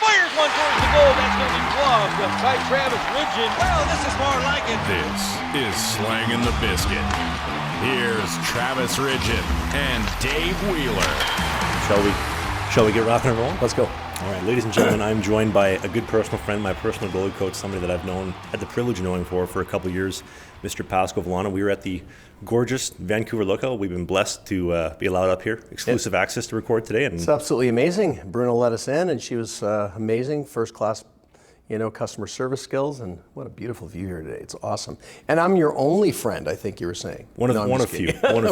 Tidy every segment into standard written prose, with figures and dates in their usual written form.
fires one towards the goal. That's going to be gloved by Travis Ridgen. Well, this is more like it. This is Slangin The Bizkit. Here's Travis Ridgen and Dave Wheeler. Shall we get rock and roll? Let's go. All right, ladies and gentlemen, I'm joined by a good personal friend, my personal goalie coach, somebody that I've had the privilege of knowing for a couple of years, Mr. Pasco Valana. We were at the gorgeous Vancouver Lookout. We've been blessed to be allowed up here, exclusive access to record today. And it's absolutely amazing. Bruno let us in, and she was amazing, first class, customer service skills, and what a beautiful view here today. It's awesome. And I'm your only friend, I think you were saying. One of few. One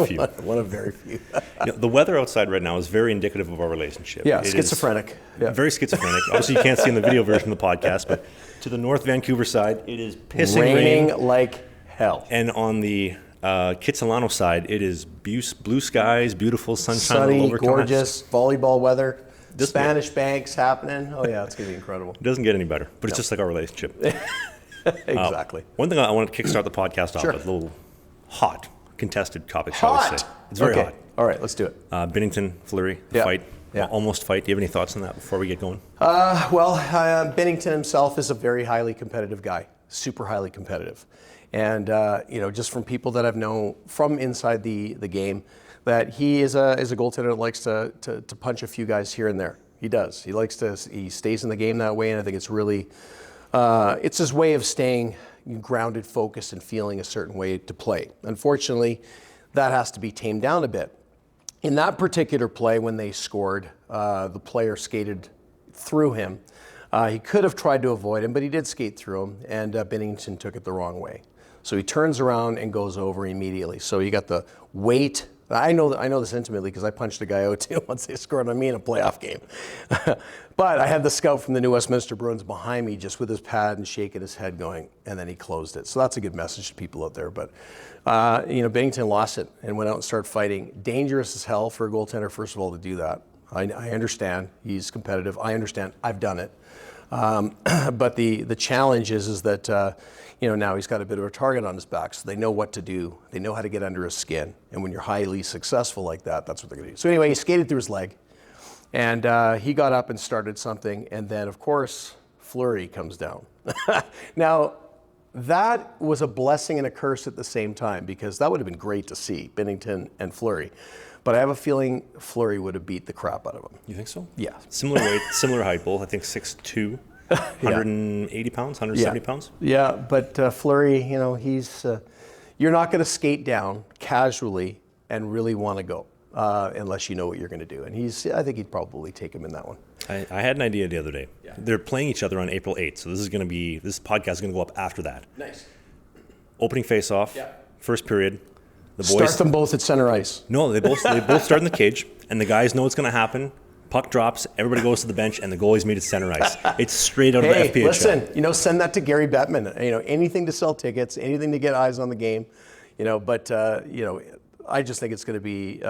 of very few. The weather outside right now is very indicative of our relationship. Yeah, schizophrenic. Very schizophrenic. Obviously, you can't see in the video version of the podcast, but to the North Vancouver side, it is pissing raining like hell. And on the Kitsilano side, it is blue skies, beautiful sunshine. Sunny, gorgeous, volleyball weather. Spanish banks happening. Oh yeah, it's going to be incredible. It doesn't get any better, but it's just like our relationship. Exactly. One thing I want to kickstart the podcast off with, a little hot, contested topic, shall we say. It's very hot. All right, let's do it. Binnington, Fleury, fight. Yeah. Almost fight. Do you have any thoughts on that before we get going? Binnington himself is a very highly competitive guy, super highly competitive. And, just from people that I've known from inside the game, that he is a goaltender that likes to punch a few guys here and there. He does. He stays in the game that way, and I think it's really, it's his way of staying grounded, focused, and feeling a certain way to play. Unfortunately, that has to be tamed down a bit. In that particular play, when they scored, the player skated through him. He could have tried to avoid him, but he did skate through him, and Binnington took it the wrong way. So he turns around and goes over immediately. So you got the weight. I know this intimately because I punched a guy out too once they scored on me in a playoff game. But I had the scout from the New Westminster Bruins behind me just with his pad and shaking his head going, and then he closed it. So that's a good message to people out there. But, Binnington lost it and went out and started fighting. Dangerous as hell for a goaltender, first of all, to do that. I understand. He's competitive. I understand. I've done it. But the challenge is that, now he's got a bit of a target on his back, so they know what to do. They know how to get under his skin. And when you're highly successful like that, that's what they're going to do. So anyway, he skated through his leg, and he got up and started something. And then, of course, Fleury comes down. Now, that was a blessing and a curse at the same time, because that would have been great to see, Binnington and Fleury. But I have a feeling Fleury would have beat the crap out of him. You think so? Yeah. Similar weight, similar height, both. I think 6'2", 180 pounds, 170 pounds. Yeah, but Fleury, he's you're not going to skate down casually and really want to go unless you know what you're going to do. And I think he'd probably take him in that one. I had an idea the other day. Yeah. They're playing each other on April 8th, so this podcast is going to go up after that. Nice. Opening face-off, first period. The boys start them both at center ice. No, they both start in the cage, and the guys know what's going to happen. Puck drops, everybody goes to the bench, and the goalies meet at center ice. It's straight out of the FPHL. Listen, send that to Gary Bettman. Anything to sell tickets, anything to get eyes on the game. I just think it's going to be,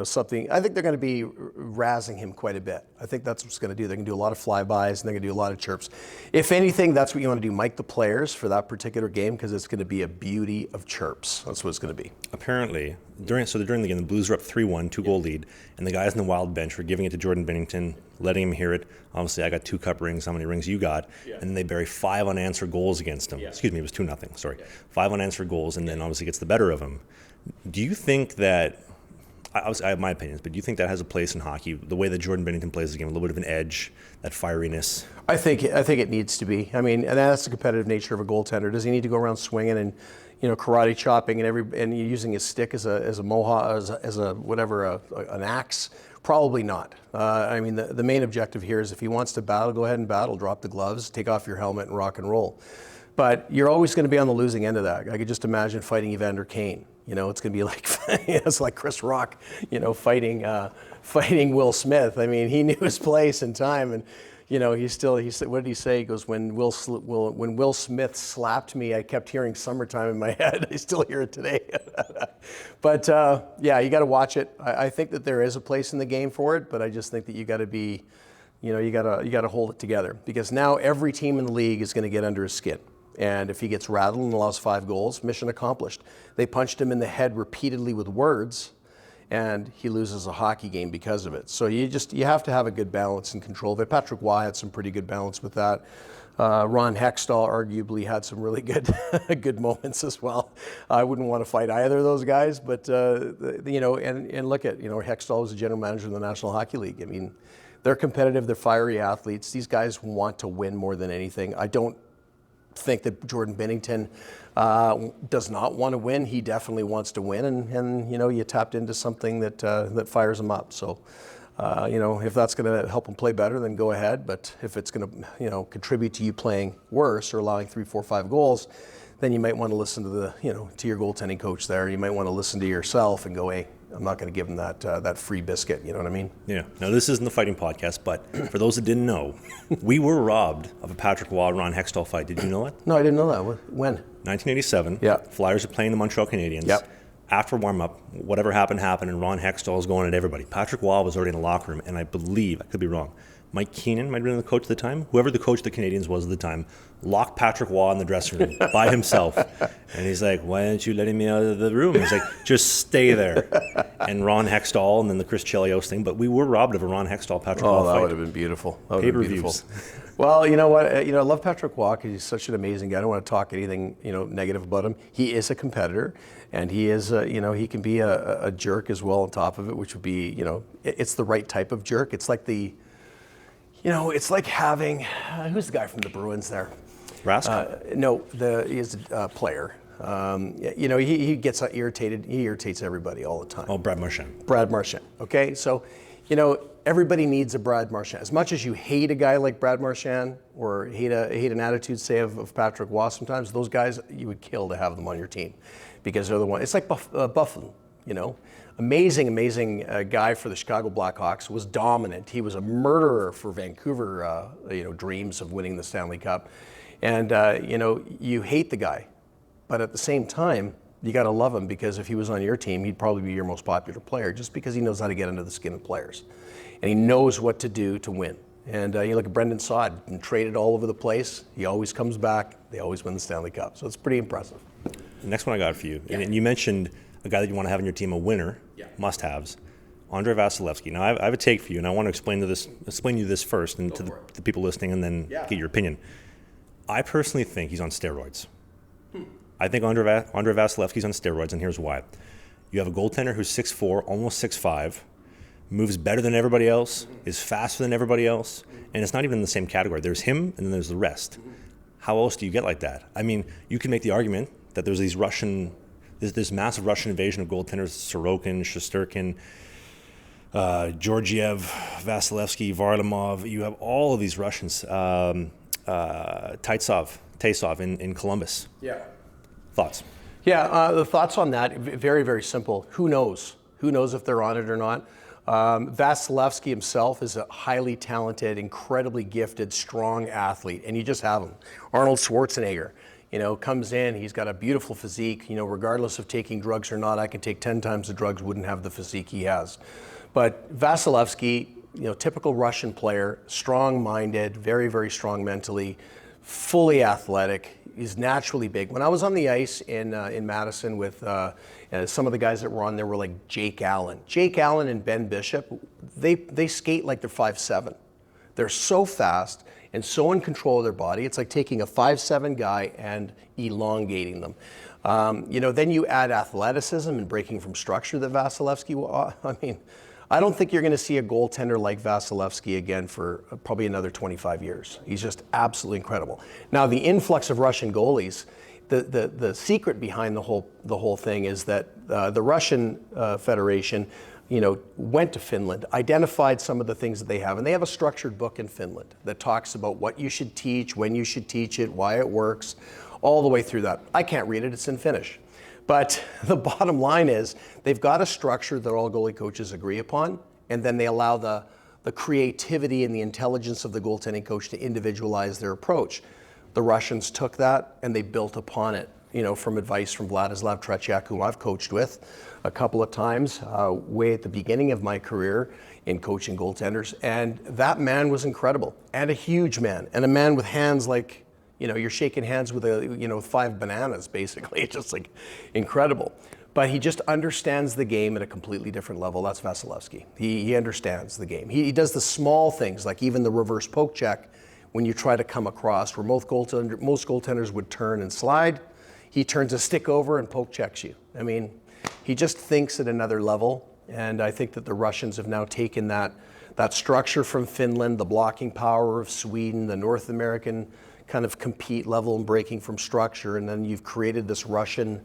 something. I think they're going to be razzing him quite a bit. I think that's what's going to do. They're going to do a lot of flybys, and they're going to do a lot of chirps. If anything, that's what you want to do. Mic the players for that particular game, because it's going to be a beauty of chirps. That's what it's going to be. Apparently, during the game, the Blues were up 3-1, 2-goal lead, and the guys in the Wild bench were giving it to Jordan Binnington, letting him hear it. Obviously, I got 2 cup rings. How many rings you got? Yeah. And they bury 5 unanswered goals against him. Yeah. Excuse me, it was 2-0. Sorry, 5 unanswered goals, and then obviously gets the better of him. Do you think that, I have my opinions, but do you think that has a place in hockey, the way that Jordan Binnington plays the game, a little bit of an edge, that fieriness? I think it needs to be. I mean, and that's the competitive nature of a goaltender. Does he need to go around swinging and, karate chopping and using his stick as a mohawk, an axe? Probably not. The main objective here is if he wants to battle, go ahead and battle, drop the gloves, take off your helmet and rock and roll. But you're always going to be on the losing end of that. I could just imagine fighting Evander Kane. It's going to be like it's like Chris Rock, fighting Will Smith. I mean, he knew his place and time, and he said, what did he say? He goes, when Will Smith slapped me, I kept hearing "Summertime" in my head. I still hear it today. But you got to watch it. I think that there is a place in the game for it, but I just think that you got to be, you got to hold it together, because now every team in the league is going to get under his skin. And if he gets rattled and allows 5 goals, mission accomplished. They punched him in the head repeatedly with words, and he loses a hockey game because of it. So you have to have a good balance and control of it. Patrick Waugh had some pretty good balance with that. Ron Hextall arguably had some really good good moments as well. I wouldn't want to fight either of those guys, but and look at, Hextall was the general manager of the National Hockey League. I mean, they're competitive, they're fiery athletes. These guys want to win more than anything. I don't think that Jordan Binnington does not want to win. He definitely wants to win, and you tapped into something that fires him up. So, if that's going to help him play better, then go ahead. But if it's going to, contribute to you playing worse or allowing 3, 4, 5 goals, then you might want to listen to to your goaltending coach there. You might want to listen to yourself and go, hey, I'm not going to give him that free biscuit. You know what I mean? Yeah. Now, this isn't the fighting podcast, but for those that didn't know, we were robbed of a Patrick Waugh Ron Hextall fight. Did you know that? No, I didn't know that. When? 1987. Yeah. Flyers are playing the Montreal Canadiens. Yep. After warm-up, whatever happened, and Ron Hextall is going at everybody. Patrick Waugh was already in the locker room, and I believe, I could be wrong, Mike Keenan might have been the coach at the time. Whoever the coach of the Canadiens was at the time locked Patrick Waugh in the dressing room by himself. And he's like, why aren't you letting me out of the room? He's like, just stay there. And Ron Hextall, and then the Chris Chelios thing. But we were robbed of a Ron Hextall Patrick Waugh fight. Oh, that would have been beautiful. That would have been beautiful. Pay-per-views. Well, you know what? I love Patrick Waugh because he's such an amazing guy. I don't want to talk anything, negative about him. He is a competitor, and he is, he can be a jerk as well on top of it, which would be, it's the right type of jerk. It's like it's like having, who's the guy from the Bruins there? Rask? No, he's a player. He gets irritated. He irritates everybody all the time. Oh, Brad Marchand. Brad Marchand. Okay, so everybody needs a Brad Marchand. As much as you hate a guy like Brad Marchand or hate an attitude, say, of Patrick Waugh, sometimes those guys you would kill to have them on your team because they're the one. It's like Buffalo, Amazing guy for the Chicago Blackhawks, was dominant. He was a murderer for Vancouver, dreams of winning the Stanley Cup. And, you hate the guy. But at the same time, you got to love him because if he was on your team, he'd probably be your most popular player just because he knows how to get under the skin of players. And he knows what to do to win. And you look at Brendan Saad, been traded all over the place. He always comes back. They always win the Stanley Cup. So it's pretty impressive. The next one I got for you, Yeah. and you mentioned a guy that you want to have on your team, a winner, must-haves, Andrei Vasilevskiy. Now, I have a take for you, and I want to explain you this first, and to the people listening, and then get your opinion. I personally think he's on steroids. I think Andrei Vasilevskiy's on steroids, and here's why. You have a goaltender who's 6'4", almost 6'5", moves better than everybody else, is faster than everybody else, and it's not even in the same category. There's him, and then there's the rest. How else do you get like that? I mean, you can make the argument that there's this massive Russian invasion of goaltenders, Sorokin, Shesterkin, Georgiev, Vasilevskiy, Varlamov. You have all of these Russians. Taysov in Columbus. Yeah. Thoughts? Yeah, the thoughts on that, very, very simple. Who knows? Who knows if they're on it or not? Vasilevskiy himself is a highly talented, incredibly gifted, strong athlete, and you just have him. Arnold Schwarzenegger, comes in, he's got a beautiful physique. Regardless of taking drugs or not, I can take 10 times the drugs, wouldn't have the physique he has. But Vasilevskiy, typical Russian player, strong-minded, very, very strong mentally, fully athletic. He's naturally big. When I was on the ice in Madison with some of the guys that were on there were like Jake Allen. Jake Allen and Ben Bishop, they skate like they're 5'7". They're so fast and so in control of their body. It's like taking a 5'7" guy and elongating them. Then you add athleticism and breaking from structure that Vasilevskiy, I don't think you're going to see a goaltender like Vasilevskiy again for probably another 25 years. He's just absolutely incredible. Now, the influx of Russian goalies, the secret behind the whole thing is that the Russian Federation, went to Finland, identified some of the things that they have, and they have a structured book in Finland that talks about what you should teach, when you should teach it, why it works, all the way through that. I can't read it, it's in Finnish. But the bottom line is they've got a structure that all goalie coaches agree upon, and then they allow the creativity and the intelligence of the goaltending coach to individualize their approach. The Russians took that and they built upon it, from advice from Vladislav Tretiak, who I've coached with a couple of times, way at the beginning of my career in coaching goaltenders. And that man was incredible, and a huge man, and a man with hands like, you're shaking hands with 5 bananas, basically. It's just like incredible. But he just understands the game at a completely different level. That's Vasilevskiy. He understands the game. He does the small things, like even the reverse poke check when you try to come across, where most goaltenders would turn and slide. He turns a stick over and poke checks you. I mean, he just thinks at another level. And I think that the Russians have now taken that structure from Finland, the blocking power of Sweden, the North American kind of compete level and breaking from structure, and then you've created this Russian,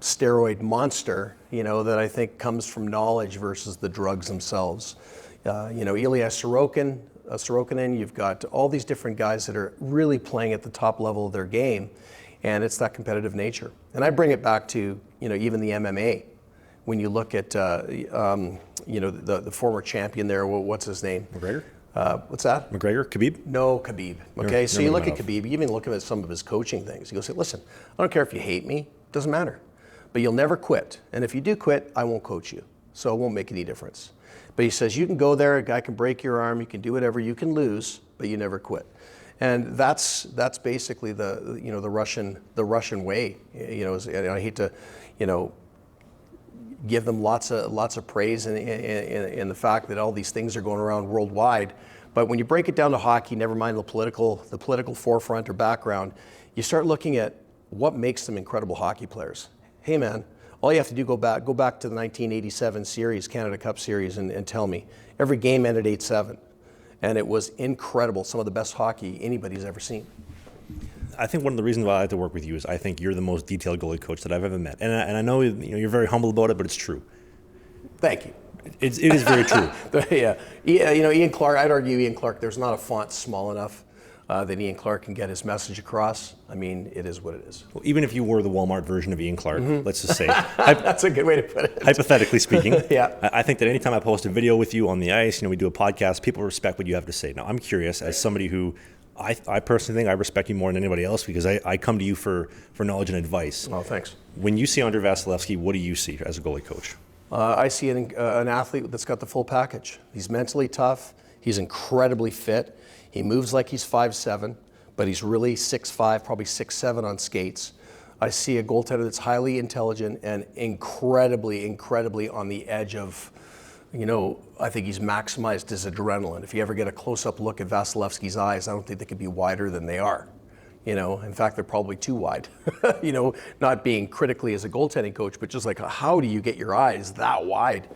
steroid monster, that I think comes from knowledge versus the drugs themselves. Ilya Sorokin, you've got all these different guys that are really playing at the top level of their game, and it's that competitive nature. And I bring it back to, even the MMA. When you look at, the former champion there, what's his name? McGregor? What's that? McGregor? Khabib? No, Khabib. Okay, so you look at Khabib, you even look at some of his coaching things. He goes, listen, I don't care if you hate me, it doesn't matter. But you'll never quit. And if you do quit, I won't coach you. So it won't make any difference. But he says, you can go there, a guy can break your arm, you can do whatever, you can lose, but you never quit. And that's basically the Russian way. I hate to, give them lots of praise in the fact that all these things are going around worldwide. But when you break it down to hockey, never mind the political forefront or background, you start looking at what makes them incredible hockey players. Hey man, all you have to do go back to the 1987 series, Canada Cup series, and tell me every game ended 8-7, and it was incredible. Some of the best hockey anybody's ever seen. I think one of the reasons why I like to work with you is I think you're the most detailed goalie coach that I've ever met, and I know you're very humble about it, but it's true. Thank you. It is very true. Yeah. Ian Clark. I'd argue Ian Clark. There's not a font small enough that Ian Clark can get his message across. I mean, it is what it is. Well, even if you were the Walmart version of Ian Clark, let's just say, that's a good way to put it. Hypothetically speaking, yeah. I think that anytime I post a video with you on the ice, we do a podcast, people respect what you have to say. Now, I'm curious, as somebody who I personally think I respect you more than anybody else because I come to you for knowledge and advice. Oh, thanks. When you see Andrei Vasilevskiy, what do you see as a goalie coach? I see an athlete that's got the full package. He's mentally tough. He's incredibly fit. He moves like he's 5'7", but he's really 6'5", probably 6'7" on skates. I see a goaltender that's highly intelligent and incredibly on the edge of, I think he's maximized his adrenaline. If you ever get a close-up look at Vasilevskiy's eyes, I don't think they could be wider than they are. In fact, they're probably too wide. Not being critically as a goaltending coach, but just like, how do you get your eyes that wide?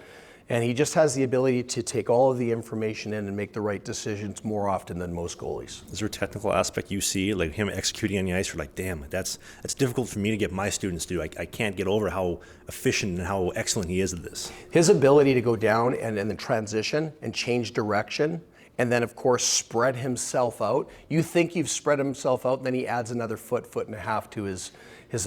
And he just has the ability to take all of the information in and make the right decisions more often than most goalies. Is there a technical aspect you see, like him executing on the ice? You're like, damn, that's difficult for me to get my students to do. I can't get over how efficient and how excellent he is at this. His ability to go down and then transition and change direction, and then of course spread himself out. You think you've spread himself out, and then he adds another foot and a half to his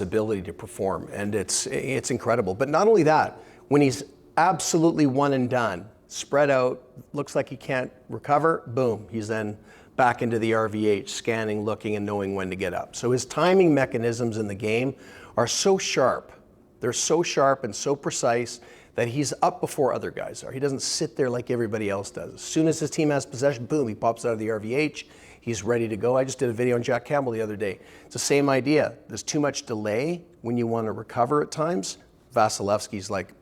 ability to perform, and it's incredible. But not only that, when he's absolutely one and done, spread out, looks like he can't recover, boom, he's then back into the RVH, scanning, looking, and knowing when to get up. So his timing mechanisms in the game are so sharp. They're so sharp and so precise that he's up before other guys are. He doesn't sit there like everybody else does. As soon as his team has possession, boom, he pops out of the RVH. He's ready to go. I just did a video on Jack Campbell the other day. It's the same idea. There's too much delay when you want to recover at times. Vasilevskiy's like,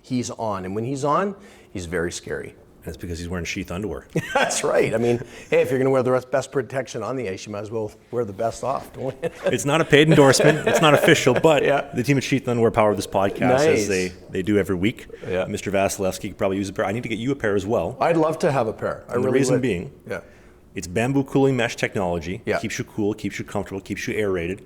he's on. And when he's on, he's very scary. That's because he's wearing Sheath Underwear. That's right. I mean, hey, if you're going to wear the best protection on the ice, you might as well wear the best off, don't you? It's not a paid endorsement. It's not official, but yeah. The team at Sheath Underwear power this podcast, nice. as they do every week. Yeah. Mr. Vasilevskiy could probably use a pair. I need to get you a pair as well. I'd love to have a pair. And the reason being, yeah. It's bamboo cooling mesh technology. Yeah. Keeps you cool, keeps you comfortable, keeps you aerated.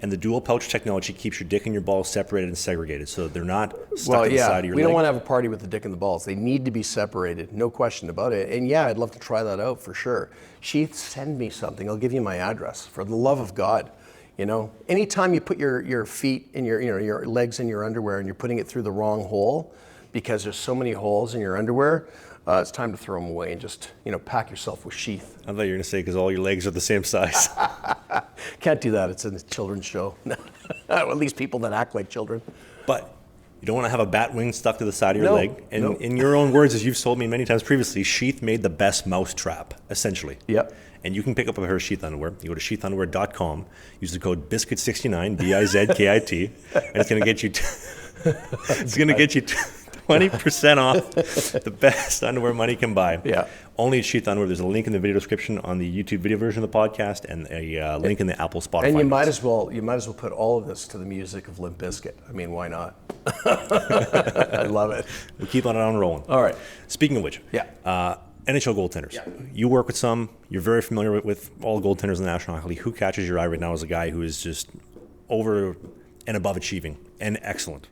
And the dual pouch technology keeps your dick and your balls separated and segregated, so they're not stuck in the side of your leg. We don't want to have a party with the dick and the balls. They need to be separated, no question about it. And yeah, I'd love to try that out for sure. Sheath, send me something. I'll give you my address. For the love of God, anytime you put your feet in your legs in your underwear and you're putting it through the wrong hole, because there's so many holes in your underwear, it's time to throw them away and just pack yourself with Sheath. I thought you were going to say because all your legs are the same size. Can't do that. It's a children's show. At least people that act like children. But You don't want to have a bat wing stuck to the side of your No, leg. And no. in your own words, as you've told me many times previously, Sheath made the best mouse trap, essentially. Yep. And you can pick up a pair of Sheath underwear. You go to sheathunderwear.com, use the code BIZKIT69, BIZKIT, and it's going to get you it's going to get you 20% off the best underwear money can buy. Yeah. Only at Sheath Underwear. There's a link in the video description on the YouTube video version of the podcast, and a link in the Apple Spotify. And you notes. might as well put all of this to the music of Limp Bizkit. I mean, why not? I love it. We'll keep on it on rolling. All right. Speaking of which, NHL goaltenders. Yeah. You work with some. You're very familiar with all the goaltenders in the National Hockey League. Who catches your eye right now as a guy who is just over and above achieving and excellent?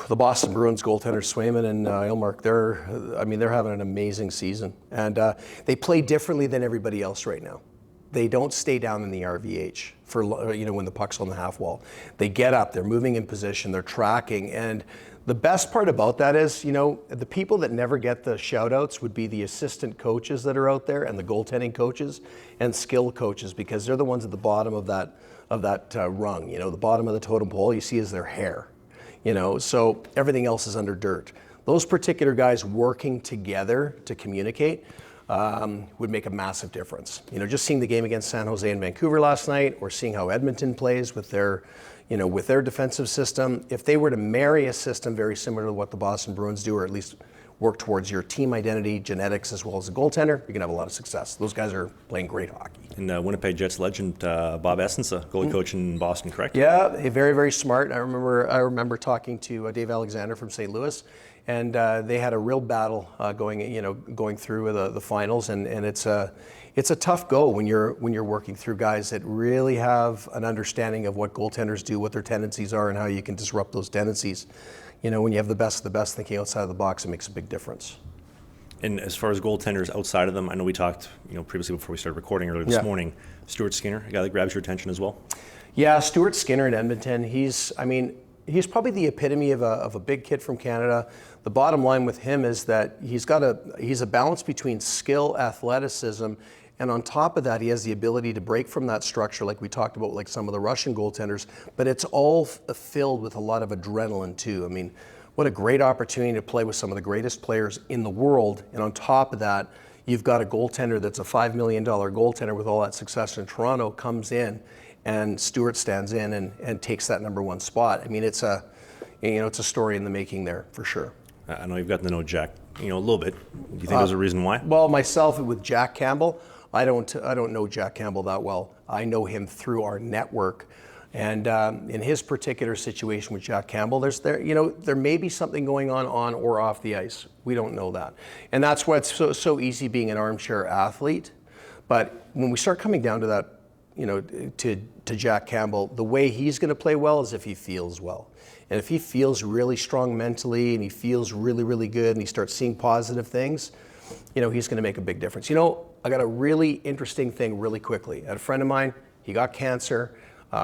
The Boston Bruins goaltenders Swayman and Ullmark, they're having an amazing season, and they play differently than everybody else right now. They don't stay down in the RVH for when the puck's on the half wall. They get up, they're moving in position, they're tracking, and the best part about that is, the people that never get the shout outs would be the assistant coaches that are out there and the goaltending coaches and skill coaches, because they're the ones at the bottom of that rung. The bottom of the totem pole you see is their hair. So everything else is under dirt. Those particular guys working together to communicate would make a massive difference. Just seeing the game against San Jose and Vancouver last night, or seeing how Edmonton plays with their defensive system. If they were to marry a system very similar to what the Boston Bruins do, or at least work towards your team identity, genetics, as well as a goaltender, you can have a lot of success. Those guys are playing great hockey. And Winnipeg Jets legend Bob Essensa, goalie coach in Boston, correct? Yeah, very, very smart. I remember talking to Dave Alexander from St. Louis, and they had a real battle going through the finals, and it's a tough go when you're working through guys that really have an understanding of what goaltenders do, what their tendencies are, and how you can disrupt those tendencies. When you have the best of the best thinking outside of the box, it makes a big difference. And as far as goaltenders outside of them, I know we talked, previously before we started recording earlier this morning. Stuart Skinner, a guy that grabs your attention as well. Yeah, Stuart Skinner in Edmonton. He's probably the epitome of a big kid from Canada. The bottom line with him is that he's a balance between skill, athleticism, and on top of that, he has the ability to break from that structure, like we talked about, like some of the Russian goaltenders. But it's all filled with a lot of adrenaline too. I mean, what a great opportunity to play with some of the greatest players in the world. And on top of that, you've got a goaltender that's a $5 million goaltender with all that success in Toronto, comes in, and Stuart stands in and takes that number one spot. I mean, it's a story in the making there for sure. I know you've gotten to know Jack, a little bit. Do you think there's a reason why? Well, myself with Jack Campbell, I don't know Jack Campbell that well. I know him through our network. And in his particular situation with Jack Campbell, there may be something going on or off the ice. We don't know that. And that's why it's so easy being an armchair athlete. But when we start coming down to that, to Jack Campbell, the way he's going to play well is if he feels well. And if he feels really strong mentally and he feels really, really good and he starts seeing positive things, he's going to make a big difference. I got a really interesting thing really quickly. I had a friend of mine, he got cancer.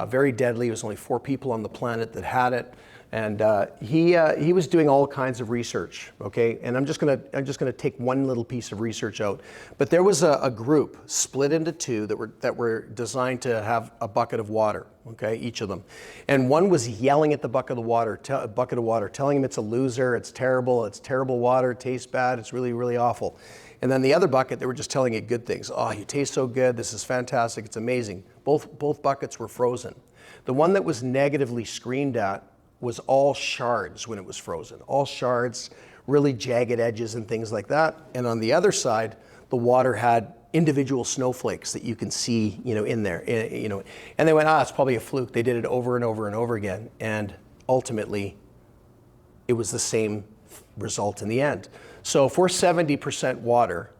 Very deadly. There was only 4 people on the planet that had it, and he was doing all kinds of research. Okay, and I'm just gonna take one little piece of research out. But there was a group split into 2 that were designed to have a bucket of water. Okay, each of them, and one was yelling at the bucket of water, telling him it's a loser, it's terrible water, it tastes bad, it's really, really awful. And then the other bucket, they were just telling it good things. Oh, you taste so good. This is fantastic. It's amazing. Both buckets were frozen. The one that was negatively screamed at was all shards when it was frozen. All shards, really jagged edges and things like that. And on the other side, the water had individual snowflakes that you can see, in there. And they went, it's probably a fluke. They did it over and over and over again. And ultimately, it was the same result in the end. So if we're 70% water,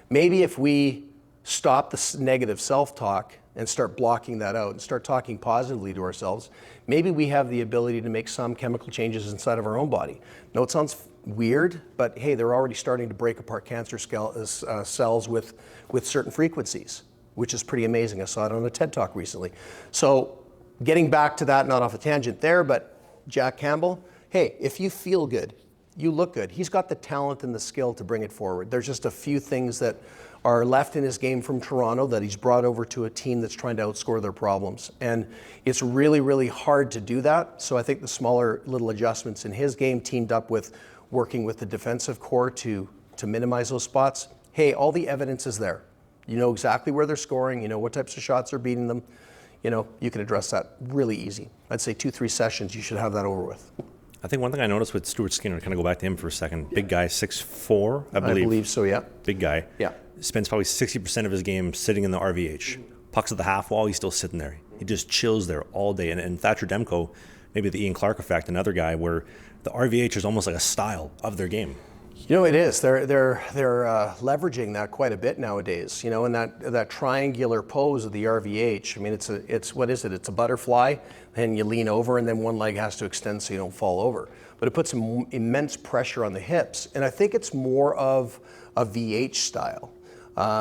maybe if we stop the negative self-talk and start blocking that out and start talking positively to ourselves, maybe we have the ability to make some chemical changes inside of our own body. No, it sounds weird, but hey, they're already starting to break apart cancer cells with certain frequencies, which is pretty amazing. I saw it on a TED Talk recently. So getting back to that, not off a tangent there, but Jack Campbell, hey, if you feel good, you look good. He's got the talent and the skill to bring it forward. There's just a few things that are left in his game from Toronto that he's brought over to a team that's trying to outscore their problems. And it's really, really hard to do that. So I think the smaller little adjustments in his game teamed up with working with the defensive core to minimize those spots. Hey, all the evidence is there. You know exactly where they're scoring. You know what types of shots are beating them. You know, you can address that really easy. I'd say 2-3 sessions, you should have that over with. I think one thing I noticed with Stuart Skinner, kind of go back to him for a second, big guy, 6'4", I believe. I believe so, yeah. Big guy. Yeah. Spends probably 60% of his game sitting in the RVH. Pucks at the half wall, he's still sitting there. He just chills there all day. And Thatcher Demko, maybe the Ian Clark effect, another guy where the RVH is almost like a style of their game. You know, it is. They're leveraging that quite a bit nowadays. You know, and that triangular pose of the RVH. I mean, it's what is it? It's a butterfly, and you lean over, and then one leg has to extend so you don't fall over. But it puts immense pressure on the hips, and I think it's more of a VH style,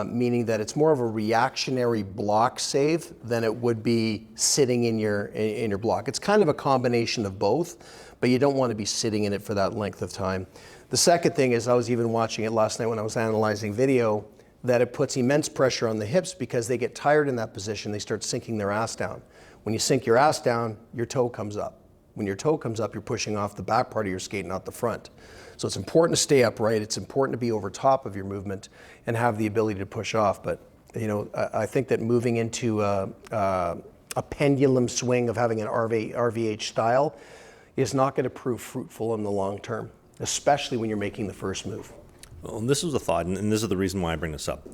meaning that it's more of a reactionary block save than it would be sitting in your block. It's kind of a combination of both, but you don't want to be sitting in it for that length of time. The second thing is, I was even watching it last night when I was analyzing video, that it puts immense pressure on the hips because they get tired in that position. They start sinking their ass down. When you sink your ass down, your toe comes up. When your toe comes up, you're pushing off the back part of your skate, not the front. So it's important to stay upright. It's important to be over top of your movement and have the ability to push off. But, you know, I think that moving into a pendulum swing of having an RVH style is not going to prove fruitful in the long term, especially when you're making the first move. Well, and this was a thought, and this is the reason why I bring this up.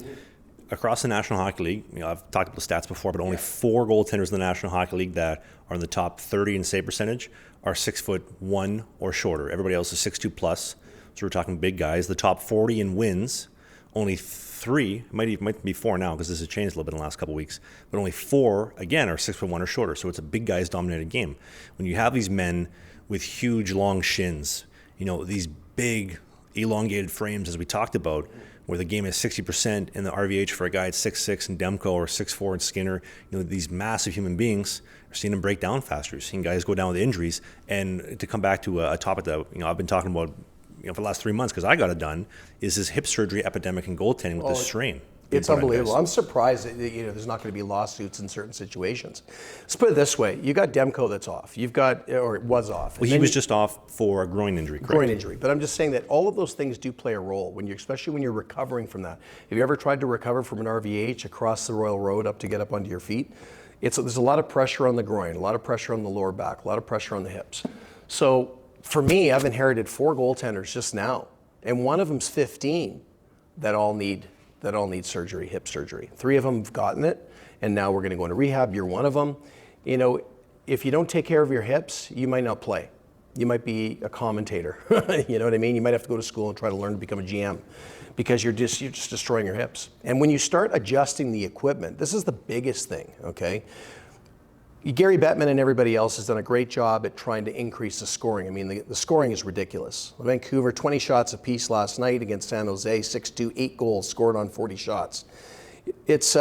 Across the National Hockey League, you know, I've talked about the stats before, but only 4 goaltenders in the National Hockey League that are in the top 30 in save percentage are 6'1" or shorter. Everybody else is 6'2" plus. So we're talking big guys. The top 40 in wins, only 3, might be 4 now because this has changed a little bit in the last couple of weeks, but only 4, again, are 6'1" or shorter. So it's a big guys dominated game. When you have these men with huge, long shins, you know, these big, elongated frames, as we talked about, where the game is 60% in the RVH for a guy at 6'6" in Demko or 6'4" in Skinner, you know, these massive human beings, are seeing them break down faster. You're seeing guys go down with injuries. And to come back to a topic that, you know, I've been talking about, you know, for the last 3 months because I got it done, is this hip surgery epidemic in goaltending with this strain. It's unbelievable. I'm surprised that, you know, there's not going to be lawsuits in certain situations. Let's put it this way: you got Demko that's off. You've got, or it was off. Well, he was just off for a groin injury. Correct? Groin injury. But I'm just saying that all of those things do play a role when you, especially when you're recovering from that. Have you ever tried to recover from an RVH across the Royal Road up to get up onto your feet? There's a lot of pressure on the groin, a lot of pressure on the lower back, a lot of pressure on the hips. So for me, I've inherited 4 goaltenders just now, and one of them's 15 that all need surgery, hip surgery. 3 of them have gotten it, and now we're going to go into rehab. You're one of them. You know, if you don't take care of your hips, you might not play. You might be a commentator. You know what I mean? You might have to go to school and try to learn to become a GM because you're just destroying your hips. And when you start adjusting the equipment, this is the biggest thing, okay? Gary Bettman and everybody else has done a great job at trying to increase the scoring. I mean, the scoring is ridiculous. Vancouver, 20 shots apiece last night against San Jose, 6-2, 8 goals scored on 40 shots. It's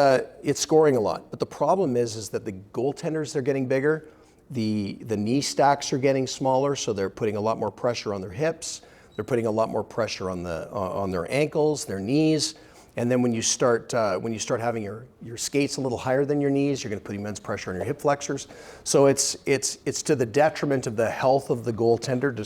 scoring a lot. But the problem is that the goaltenders, they're getting bigger. The knee stacks are getting smaller, so they're putting a lot more pressure on their hips. They're putting a lot more pressure on their ankles, their knees. And then when you start having your skates a little higher than your knees, you're going to put immense pressure on your hip flexors. So it's to the detriment of the health of the goaltender to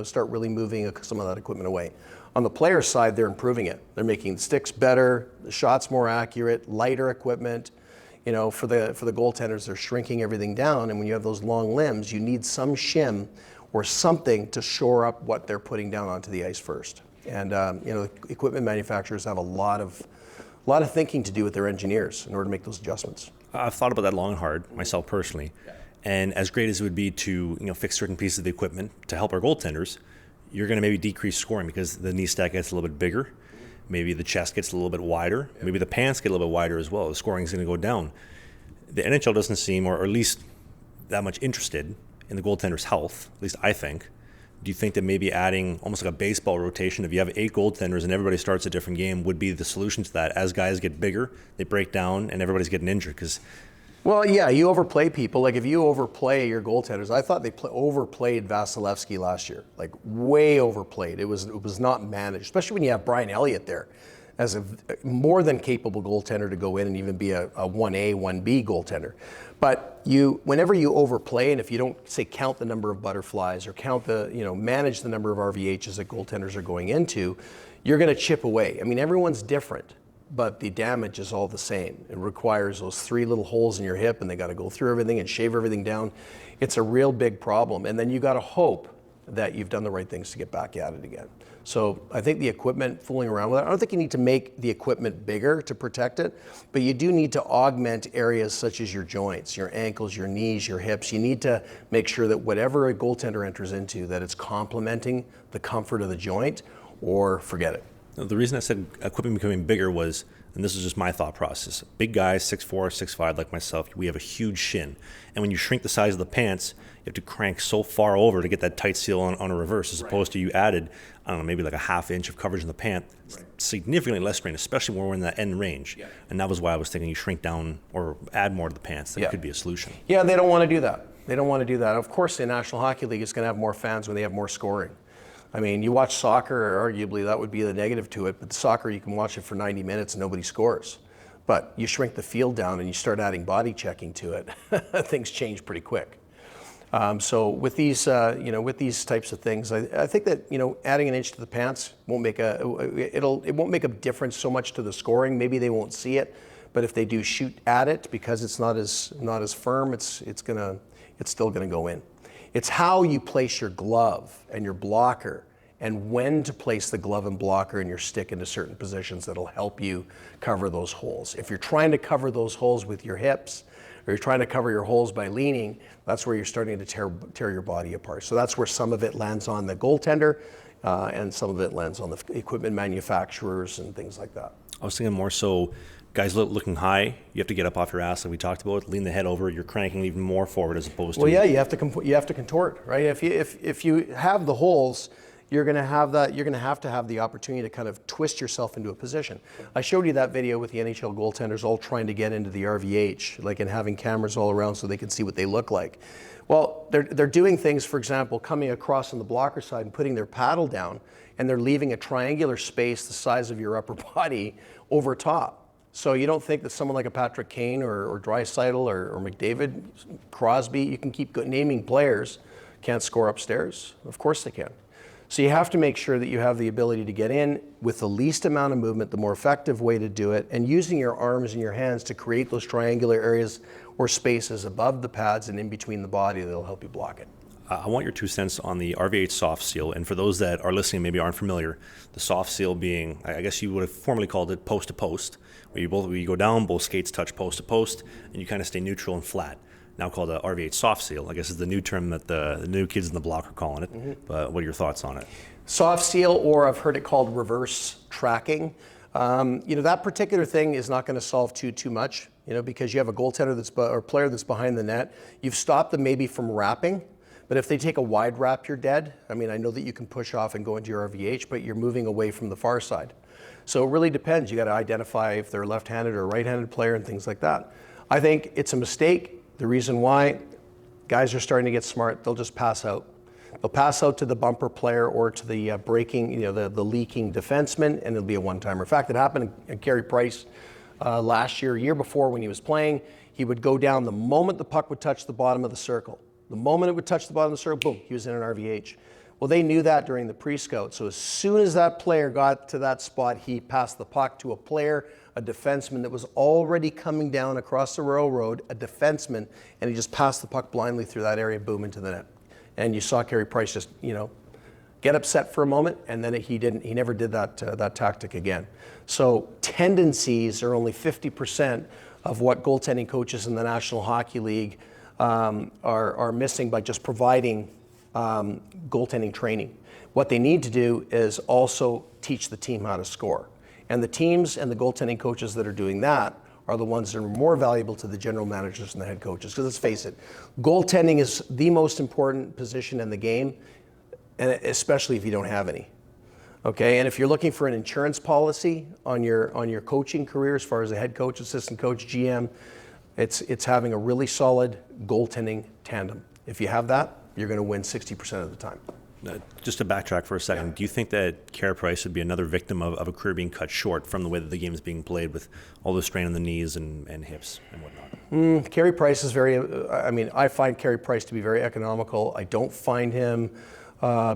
start really moving some of that equipment away. On the player side, they're improving it. They're making the sticks better, the shots more accurate, lighter equipment. You know, for the goaltenders, they're shrinking everything down. And when you have those long limbs, you need some shim or something to shore up what they're putting down onto the ice first. And you know, equipment manufacturers have a lot of thinking to do with their engineers in order to make those adjustments. I've thought about that long and hard myself personally, and as great as it would be to, you know, fix certain pieces of the equipment to help our goaltenders, you're going to maybe decrease scoring because the knee stack gets a little bit bigger, maybe the chest gets a little bit wider, maybe the pants get a little bit wider as well. The scoring is going to go down. The NHL doesn't seem, or at least that much interested in the goaltender's health. At least I think. Do you think that maybe adding almost like a baseball rotation, if you have 8 goaltenders and everybody starts a different game, would be the solution to that? As guys get bigger, they break down and everybody's getting injured. Well, yeah, you overplay people. Like if you overplay your goaltenders, I thought they overplayed Vasilevskiy last year, like way overplayed. It was not managed, especially when you have Brian Elliott there. as a more than capable goaltender to go in and even be a 1A, 1B goaltender. But whenever you overplay, and if you don't say count the number of butterflies or count manage the number of RVHs that goaltenders are going into, you're going to chip away. I mean, everyone's different, but the damage is all the same. It requires those 3 little holes in your hip, and they got to go through everything and shave everything down. It's a real big problem. And then you got to hope that you've done the right things to get back at it again. So I think the equipment, fooling around with it, I don't think you need to make the equipment bigger to protect it, but you do need to augment areas such as your joints, your ankles, your knees, your hips. You need to make sure that whatever a goaltender enters into, that it's complementing the comfort of the joint, or forget it. The reason I said equipment becoming bigger was, and this is just my thought process, big guys, 6'4", 6'5", like myself, we have a huge shin. And when you shrink the size of the pants, you have to crank so far over to get that tight seal on a reverse, as opposed to you added, I don't know, maybe like a ½ inch of coverage in the pant, significantly less strain, especially when we're in that end range. Yeah. And that was why I was thinking you shrink down or add more to the pants. That could be a solution. Yeah, they don't want to do that. They don't want to do that. Of course, the National Hockey League is going to have more fans when they have more scoring. I mean, you watch soccer, arguably that would be the negative to it, but soccer, you can watch it for 90 minutes and nobody scores. But you shrink the field down and you start adding body checking to it, things change pretty quick. So with these, with these types of things, I think that adding an inch to the pants won't make it won't make a difference so much to the scoring. Maybe they won't see it, but if they do shoot at it because it's not as firm, it's still gonna go in. It's how you place your glove and your blocker and when to place the glove and blocker and your stick into certain positions that'll help you cover those holes. If you're trying to cover those holes with your hips, or you're trying to cover your holes by leaning, that's where you're starting to tear your body apart. So that's where some of it lands on the goaltender, and some of it lands on the equipment manufacturers and things like that. I was thinking more so, guys looking high, you have to get up off your ass like we talked about, lean the head over, you're cranking even more forward as opposed to... Well, yeah, you have to contort, right? If you have the holes, you're going to have to have the opportunity to kind of twist yourself into a position. I showed you that video with the NHL goaltenders all trying to get into the RVH, like, and having cameras all around so they can see what they look like. Well, they're doing things, for example, coming across on the blocker side and putting their paddle down, and they're leaving a triangular space the size of your upper body over top. So you don't think that someone like a Patrick Kane or Draisaitl or McDavid, Crosby, you can keep naming players, can't score upstairs? Of course they can. So you have to make sure that you have the ability to get in with the least amount of movement, the more effective way to do it, and using your arms and your hands to create those triangular areas or spaces above the pads and in between the body that'll help you block it. I want your 2 cents on the RVH soft seal, and for those that are listening maybe aren't familiar, the soft seal being, I guess you would have formerly called it post to post, where you go down, both skates touch post to post, and you kind of stay neutral and flat. Now called a RVH soft seal, I guess is the new term that the new kids in the block are calling it. Mm-hmm. But what are your thoughts on it? Soft seal, or I've heard it called reverse tracking. That particular thing is not going to solve too much, because you have a goaltender or player that's behind the net. You've stopped them maybe from wrapping, but if they take a wide wrap, you're dead. I mean, I know that you can push off and go into your RVH, but you're moving away from the far side. So it really depends. You got to identify if they're a left-handed or right-handed player and things like that. I think it's a mistake. The reason why, guys are starting to get smart, they'll just pass out. They'll pass out to the bumper player or to the breaking, the leaking defenseman, and it'll be a one-timer. In fact, it happened to Carey Price last year before when he was playing. He would go down the moment the puck would touch the bottom of the circle. The moment it would touch the bottom of the circle, boom, he was in an RVH. Well, they knew that during the pre-scout. So as soon as that player got to that spot, he passed the puck to a player, a defenseman that was already coming down across the railroad, a defenseman, and he just passed the puck blindly through that area, boom, into the net. And you saw Carey Price just, get upset for a moment, and then he never did that tactic again. So tendencies are only 50% of what goaltending coaches in the National Hockey League are missing by just providing goaltending training. What they need to do is also teach the team how to score. And the teams and the goaltending coaches that are doing that are the ones that are more valuable to the general managers and the head coaches. Because let's face it, goaltending is the most important position in the game, and especially if you don't have any. Okay, and if you're looking for an insurance policy on your coaching career, as far as a head coach, assistant coach, GM, it's having a really solid goaltending tandem. If you have that, you're going to win 60% of the time. Just to backtrack for a second, do you think that Carey Price would be another victim of a career being cut short from the way that the game is being played with all the strain on the knees and hips and whatnot? Carey Price is I find Carey Price to be very economical. I don't find him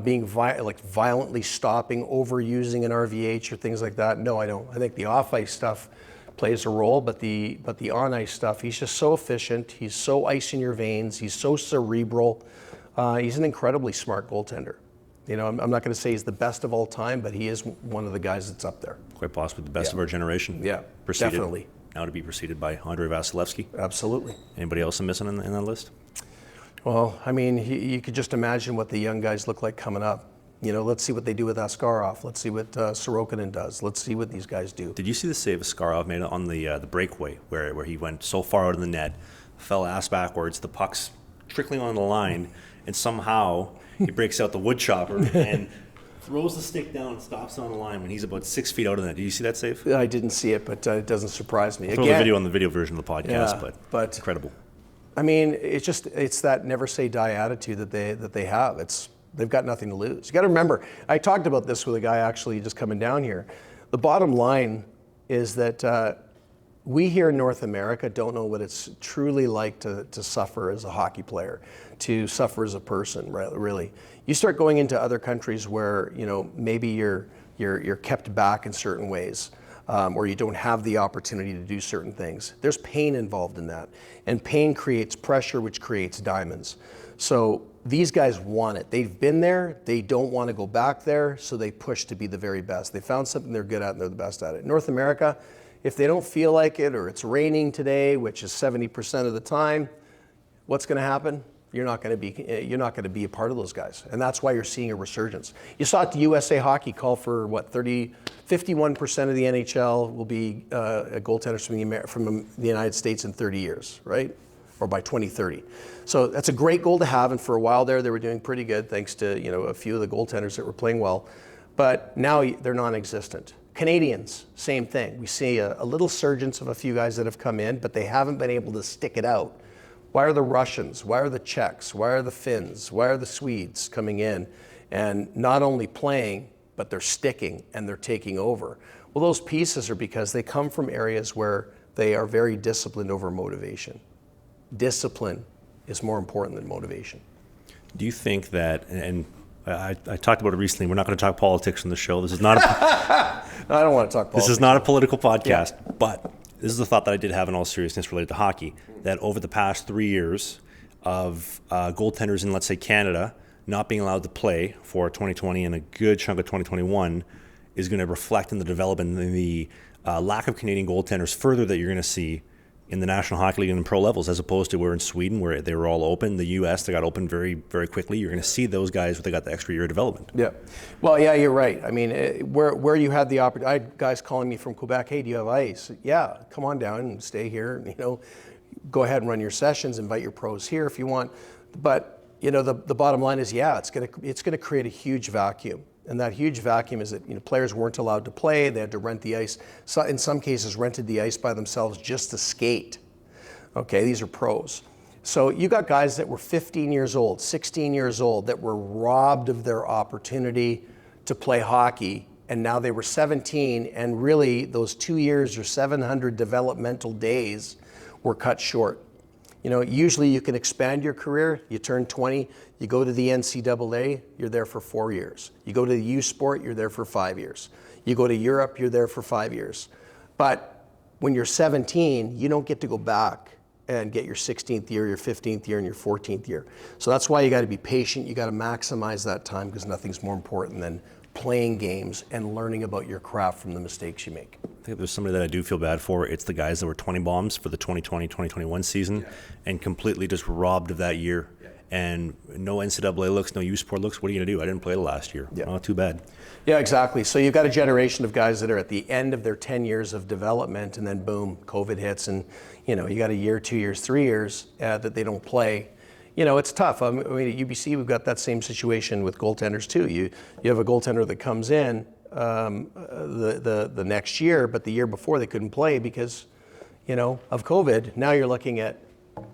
being violently stopping, overusing an RVH or things like that. No, I don't. I think the off-ice stuff plays a role, but the on-ice stuff, he's just so efficient. He's so ice in your veins. He's so cerebral. He's an incredibly smart goaltender. You know, I'm not going to say he's the best of all time, but he is one of the guys that's up there. Quite possibly the best of our generation. Yeah, definitely. Now to be preceded by Andrei Vasilevskiy. Absolutely. Anybody else I'm missing in that list? Well, I mean, you could just imagine what the young guys look like coming up. You know, let's see what they do with Askarov. Let's see what Sorokin does. Let's see what these guys do. Did you see the save Askarov made on the breakaway where he went so far out of the net, fell ass backwards, the puck's trickling on the line, and somehow he breaks out the wood chopper and throws the stick down and stops on the line when he's about 6 feet out of the net. Did you see that save? I didn't see it, but it doesn't surprise me. I'll throw the video on the video version of the podcast, but incredible. I mean, it's that never say die attitude that they have. They've got nothing to lose. You got to remember, I talked about this with a guy actually just coming down here. The bottom line is that we here in North America don't know what it's truly like to suffer as a hockey player, to suffer as a person, right, really. You start going into other countries where, you know, maybe you're kept back in certain ways, or you don't have the opportunity to do certain things. There's pain involved in that, and pain creates pressure, which creates diamonds. So these guys want it. They've been there. They don't want to go back there, so they push to be the very best. They found something they're good at, and they're the best at it. North America, if they don't feel like it, or it's raining today, which is 70% of the time, what's going to happen? You're not going to be a part of those guys, and that's why you're seeing a resurgence. You saw it. The USA Hockey call for 51% of the NHL will be goaltenders from the United States in 30 years, right? Or by 2030. So that's a great goal to have, and for a while there, they were doing pretty good thanks to, you know, a few of the goaltenders that were playing well, but now they're non-existent. Canadians, same thing. We see a little surgence of a few guys that have come in, but they haven't been able to stick it out. Why are the Russians, why are the Czechs, why are the Finns, why are the Swedes coming in and not only playing, but they're sticking and they're taking over? Well, those pieces are because they come from areas where they are very disciplined over motivation. Discipline is more important than motivation. Do you think that, and I talked about it recently, we're not going to talk politics on the show. This is not I don't want to talk politics. This is not a political podcast, but this is a thought that I did have in all seriousness related to hockey, that over the past 3 years of goaltenders in, let's say, Canada not being allowed to play for 2020 and a good chunk of 2021 is going to reflect in the development and the lack of Canadian goaltenders further that you're going to see in the National Hockey League and in pro levels, as opposed to where in Sweden, where they were all open. The U.S., they got open very, very quickly. You're going to see those guys where they got the extra year of development. Yeah. Well, yeah, you're right. I mean, where you had the opportunity, I had guys calling me from Quebec, hey, do you have ice? Yeah, come on down and stay here. You know, go ahead and run your sessions, invite your pros here if you want. But, you know, the bottom line is, yeah, it's going to create a huge vacuum. And that huge vacuum is that, you know, players weren't allowed to play. They had to rent the ice. So in some cases, rented the ice by themselves just to skate. Okay, these are pros. So you got guys that were 15 years old, 16 years old, that were robbed of their opportunity to play hockey, and now they were 17, and really those 2 years or 700 developmental days were cut short. You know, usually you can expand your career. You turn 20, you go to the NCAA, you're there for 4 years. You go to the uSport, you're there for 5 years. You go to Europe, you're there for 5 years. But when you're 17, you don't get to go back and get your 16th year, your 15th year, and your 14th year. So that's why you got to be patient. You got to maximize that time, because nothing's more important than playing games and learning about your craft from the mistakes you make. I think if there's somebody that I do feel bad for, it's the guys that were 20 bombs for the 2020-2021 season and completely just robbed of that year. And no NCAA looks, no uSport looks. What are you going to do? I didn't play the last year. Yeah. Oh, too bad. Yeah, exactly. So you've got a generation of guys that are at the end of their 10 years of development, and then boom, COVID hits, and you know, you got a year, 2 years, 3 years that they don't play. You know, it's tough. I mean, at UBC, we've got that same situation with goaltenders too. You have a goaltender that comes in the next year, but the year before they couldn't play because, you know, of COVID. Now you're looking at,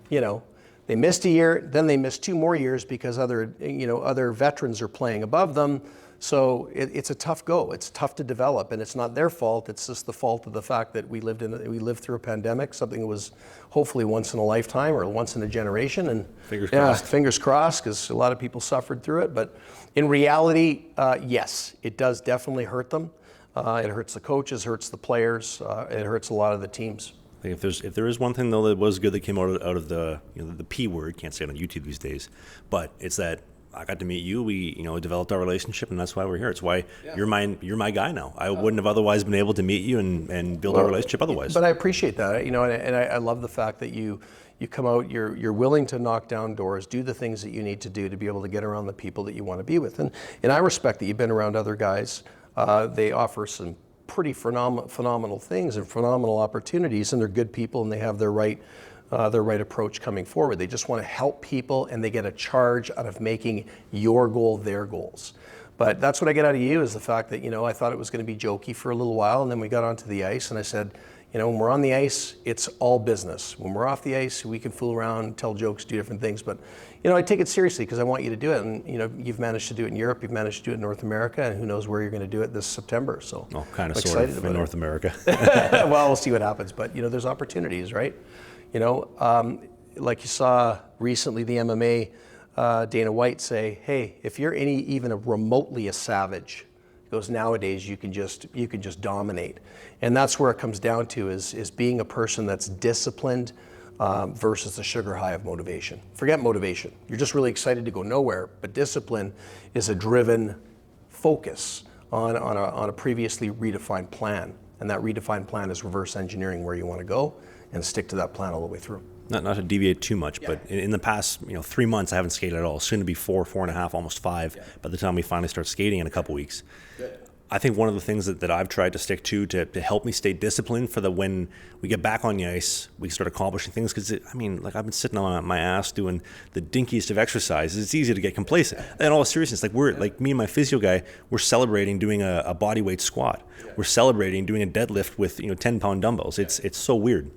you know, They missed a year, then they missed 2 more years because other veterans are playing above them. So it's a tough go. It's tough to develop, and it's not their fault. It's just the fault of the fact that we lived through a pandemic, something that was hopefully once in a lifetime or once in a generation. And fingers crossed, because a lot of people suffered through it. But in reality, yes, it does definitely hurt them. It hurts the coaches, hurts the players, it hurts a lot of the teams. I think if there is one thing though that was good that came out of the the P word, can't say it on YouTube these days, but it's that I got to meet you. We developed our relationship, and that's why we're here. It's why you're my guy now. I wouldn't have otherwise been able to meet you and build our relationship otherwise. But I appreciate that, and I love the fact that you come out, you're willing to knock down doors, do the things that you need to do to be able to get around the people that you want to be with, and I respect that you've been around other guys. They offer some pretty phenomenal things and phenomenal opportunities, and they're good people, and they have their right approach coming forward. They just want to help people, and they get a charge out of making your goal their goals. But that's what I get out of you, is the fact that I thought it was going to be jokey for a little while, and then we got onto the ice, and I said, when we're on the ice, it's all business. When we're off the ice, we can fool around, tell jokes, do different things. But, I take it seriously because I want you to do it. And, you've managed to do it in Europe, you've managed to do it in North America, and who knows where you're going to do it this September. So, kind of sort of in North America. Well, we'll see what happens. But, there's opportunities, right? Like you saw recently, the MMA, Dana White say, hey, if you're even remotely a savage, he goes, nowadays you can just dominate. And that's where it comes down to is being a person that's disciplined versus the sugar high of motivation. Forget motivation. You're just really excited to go nowhere, but discipline is a driven focus on a previously redefined plan. And that redefined plan is reverse engineering where you want to go and stick to that plan all the way through. Not to deviate too much, but in the past 3 months I haven't skated at all. Soon to be 4.5, almost 5 by the time we finally start skating in a couple weeks. I think one of the things that I've tried to stick to help me stay disciplined for when we get back on the ice, we start accomplishing things. Because I've been sitting on my ass doing the dinkiest of exercises. It's easy to get complacent. And in all seriousness, me and my physio guy, we're celebrating doing a body weight squat. We're celebrating doing a deadlift with 10-pound dumbbells. It's so weird.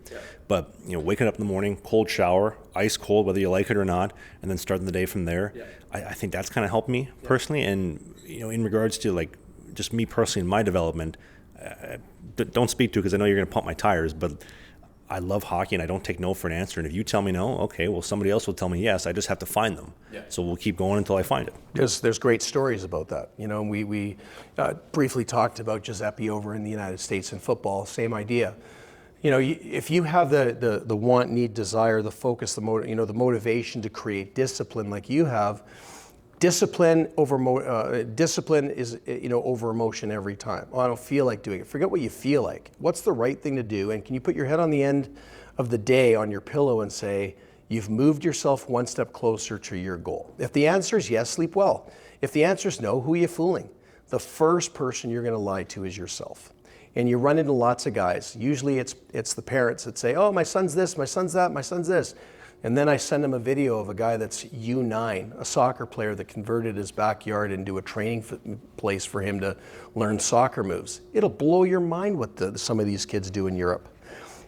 But waking up in the morning, cold shower, ice cold, whether you like it or not, and then starting the day from there. I think that's kind of helped me personally. And in regards to just me personally in my development, don't speak to it because I know you're going to pump my tires, but I love hockey and I don't take no for an answer. And if you tell me no, okay, well, somebody else will tell me yes. I just have to find them. So we'll keep going until I find it. There's great stories about that. We briefly talked about Giuseppe over in the United States in football, same idea. If you have the want, need, desire, the focus, the motivation to create discipline like you have, discipline is over emotion every time. Oh, I don't feel like doing it. Forget what you feel like. What's the right thing to do? And can you put your head on the end of the day on your pillow and say, you've moved yourself one step closer to your goal? If the answer is yes, sleep well. If the answer is no, who are you fooling? The first person you're going to lie to is yourself. And you run into lots of guys. Usually it's the parents that say, oh, my son's this, my son's that, my son's this. And then I send them a video of a guy that's U9, a soccer player that converted his backyard into a training place for him to learn soccer moves. It'll blow your mind what some of these kids do in Europe.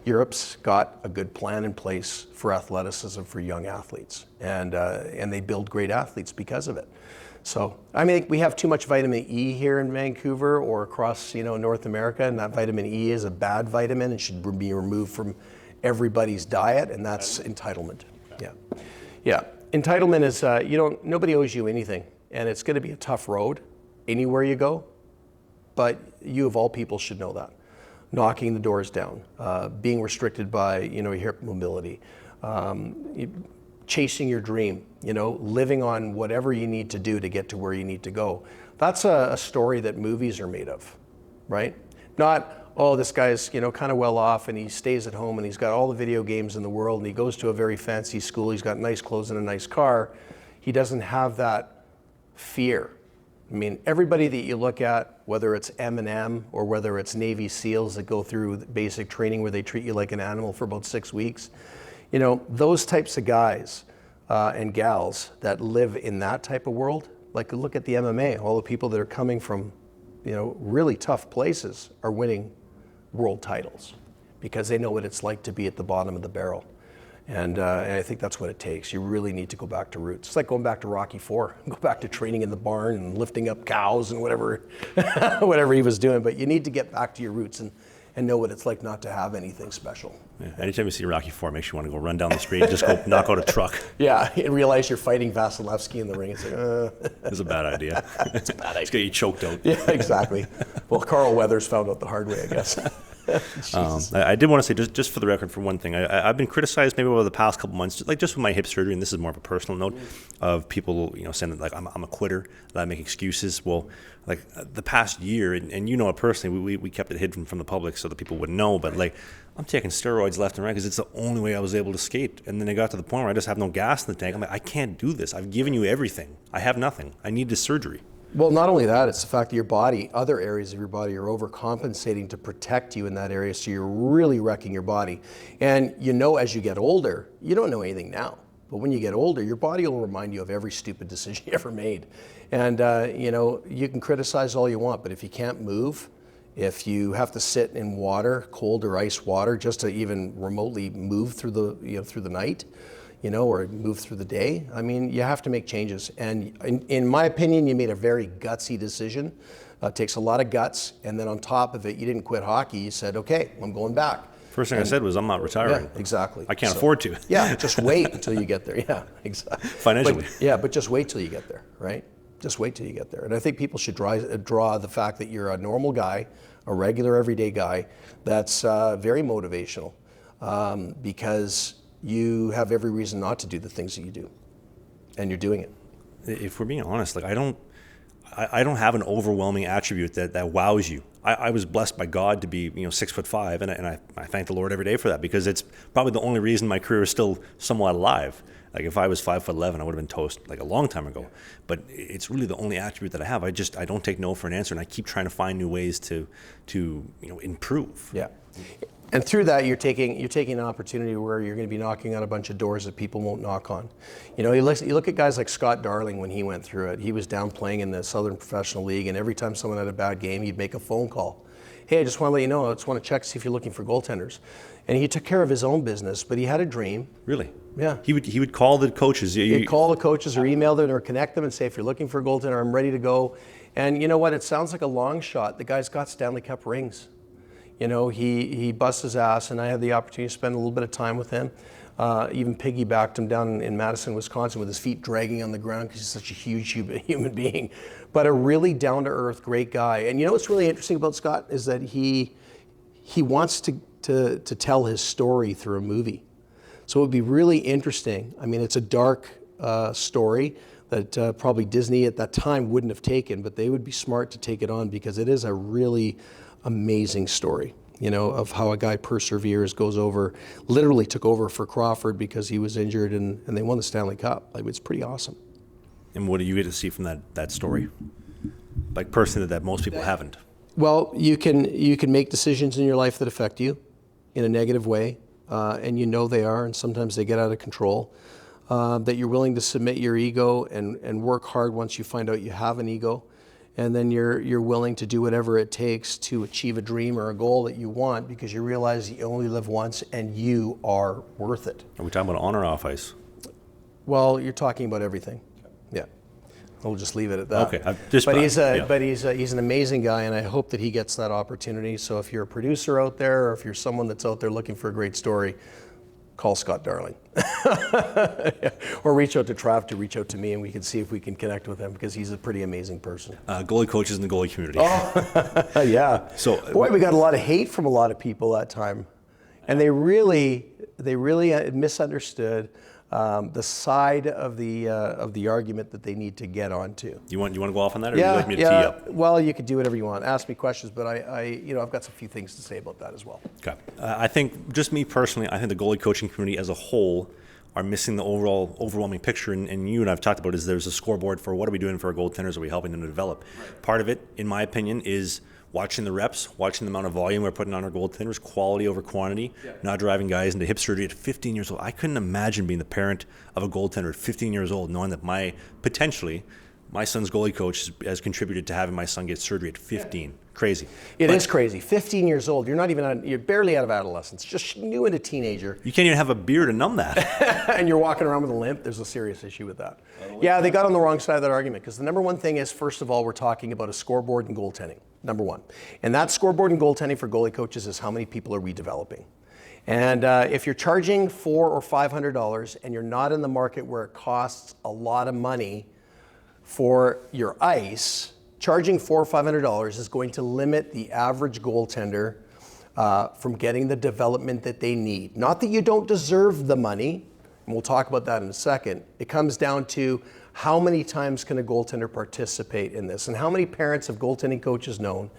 Europe's got a good plan in place for athleticism for young athletes, and they build great athletes because of it. So, we have too much vitamin E here in Vancouver or across, North America, and that vitamin E is a bad vitamin and should be removed from everybody's diet, and that's entitlement. Yeah. Entitlement is nobody owes you anything, and it's going to be a tough road anywhere you go, but you of all people should know that. Knocking the doors down, being restricted by your hip mobility, chasing your dream, living on whatever you need to do to get to where you need to go. That's a story that movies are made of, right? Not, oh, this guy's kind of well off and he stays at home and he's got all the video games in the world and he goes to a very fancy school, he's got nice clothes and a nice car. He doesn't have that fear. Everybody that you look at, whether it's M&M or whether it's Navy SEALs that go through basic training where they treat you like an animal for about 6 weeks, those types of guys and gals that live in that type of world, look at the MMA, all the people that are coming from really tough places are winning world titles because they know what it's like to be at the bottom of the barrel. And I think that's what it takes. You really need to go back to roots. It's like going back to Rocky IV, go back to training in the barn and lifting up cows and whatever, whatever he was doing. But you need to get back to your roots and know what it's like not to have anything special. Yeah. Anytime you see Rocky IV, it makes you want to go run down the street and just go knock out a truck. Yeah, and realize you're fighting Vasilevskiy in the ring. It's like, It's a bad idea. It's a bad idea. It's going to get choked out. Yeah, exactly. Well, Carl Weathers found out the hard way, I guess. I did want to say, just for the record, for one thing, I've been criticized maybe over the past couple months, just with my hip surgery, and this is more of a personal note, of people, saying that like I'm a quitter, that I make excuses. Well, like the past year, and you know it personally, we kept it hidden from the public so that people wouldn't know, but like I'm taking steroids left and right because it's the only way I was able to skate. And then it got to the point where I just have no gas in the tank. I'm like, I can't do this. I've given you everything. I have nothing. I need this surgery. Well, not only that, it's the fact that your body, other areas of your body are overcompensating to protect you in that area, so you're really wrecking your body. And as you get older, you don't know anything now. But when you get older, your body will remind you of every stupid decision you ever made. And, you can criticize all you want, but if you can't move, if you have to sit in water, cold or ice water, just to even remotely move through the night, or move through the day, I mean, you have to make changes. And in my opinion, you made a very gutsy decision. It takes a lot of guts. And then on top of it, you didn't quit hockey. You said, okay, I'm going back. First thing I said was, I'm not retiring. Yeah, exactly. I can't afford to. Yeah, just wait until you get there. Yeah, exactly. Financially. But just wait till you get there, right? Just wait till you get there. And I think people should draw the fact that you're a normal guy, a regular everyday guy, that's very motivational, because you have every reason not to do the things that you do, and you're doing it. If we're being honest, like I don't have an overwhelming attribute that wows you. I was blessed by God to be 6'5", and I thank the Lord every day for that, because it's probably the only reason my career is still somewhat alive. Like if I was 5'11", I would have been toast like a long time ago. But it's really the only attribute that I have. I don't take no for an answer, and I keep trying to find new ways to improve. Yeah. And through that, you're taking an opportunity where you're going to be knocking on a bunch of doors that people won't knock on. You look at guys like Scott Darling when he went through it. He was down playing in the Southern Professional League, and every time someone had a bad game, he'd make a phone call. Hey, I just want to let you know, I just want to check, see if you're looking for goaltenders. And he took care of his own business, but he had a dream. Really? Yeah. He would call the coaches. He'd call the coaches or email them or connect them and say, if you're looking for a goaltender, I'm ready to go. And you know what? It sounds like a long shot. The guy's got Stanley Cup rings. He busts his ass, and I had the opportunity to spend a little bit of time with him. Even piggybacked him down in Madison, Wisconsin, with his feet dragging on the ground because he's such a huge human being. But a really down-to-earth, great guy. And what's really interesting about Scott is that he wants to tell his story through a movie. So it would be really interesting. I mean, it's a dark story that probably Disney at that time wouldn't have taken, but they would be smart to take it on, because it is a really amazing story, of how a guy perseveres, literally took over for Crawford because he was injured, and they won the Stanley Cup. Like, it's pretty awesome. And what do you get to see from that story? Like personally, that most people haven't. Well, you can make decisions in your life that affect you in a negative way, and they are, and sometimes they get out of control. That you're willing to submit your ego and work hard once you find out you have an ego. And then you're willing to do whatever it takes to achieve a dream or a goal that you want, because you realize you only live once and you are worth it. Are we talking about on or off ice? Well, you're talking about everything. Yeah. We'll just leave it at that. Okay. He's an amazing guy, and I hope that he gets that opportunity. So if you're a producer out there, or if you're someone that's out there looking for a great story, call Scott Darling. Or reach out to Trav to reach out to me, and we can see if we can connect with him, because he's a pretty amazing person. Goalie coaches in the goalie community. Oh, yeah. So, boy, we got a lot of hate from a lot of people that time. And they really misunderstood the side of the argument that they need to get onto. You want to go off on that, or would you like me to tee up? Well, you could do whatever you want. Ask me questions, but I've got some few things to say about that as well. Okay. I think, just me personally, I think the goalie coaching community as a whole are missing the overwhelming picture, and you and I've talked about is there's a scoreboard for what are we doing for our goaltenders, are we helping them to develop? Right. Part of it, in my opinion, is watching the reps, watching the amount of volume we're putting on our goaltenders, quality over quantity, not driving guys into hip surgery at 15 years old. I couldn't imagine being the parent of a goaltender at 15 years old, knowing that my son's goalie coach has contributed to having my son get surgery at 15. Crazy. It is crazy. 15 years old. You're barely out of adolescence. Just new into teenager. You can't even have a beer to numb that. And you're walking around with a limp. There's a serious issue with that. Yeah, they got on the wrong side of that argument, because the number one thing is, first of all, we're talking about a scoreboard and goaltending, number one. And that scoreboard and goaltending for goalie coaches is how many people are we developing. And if you're charging $400 or $500 and you're not in the market where it costs a lot of money for your ice, charging $400 or $500 is going to limit the average goaltender from getting the development that they need. Not that you don't deserve the money, and we'll talk about that in a second. It comes down to how many times can a goaltender participate in this, and how many parents of goaltending coaches known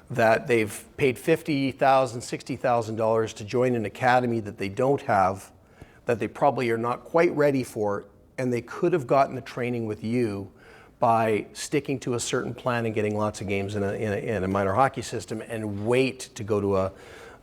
that they've paid $50,000, $60,000 to join an academy that they don't have, that they probably are not quite ready for, and they could have gotten the training with you by sticking to a certain plan and getting lots of games in a minor hockey system, and wait to go to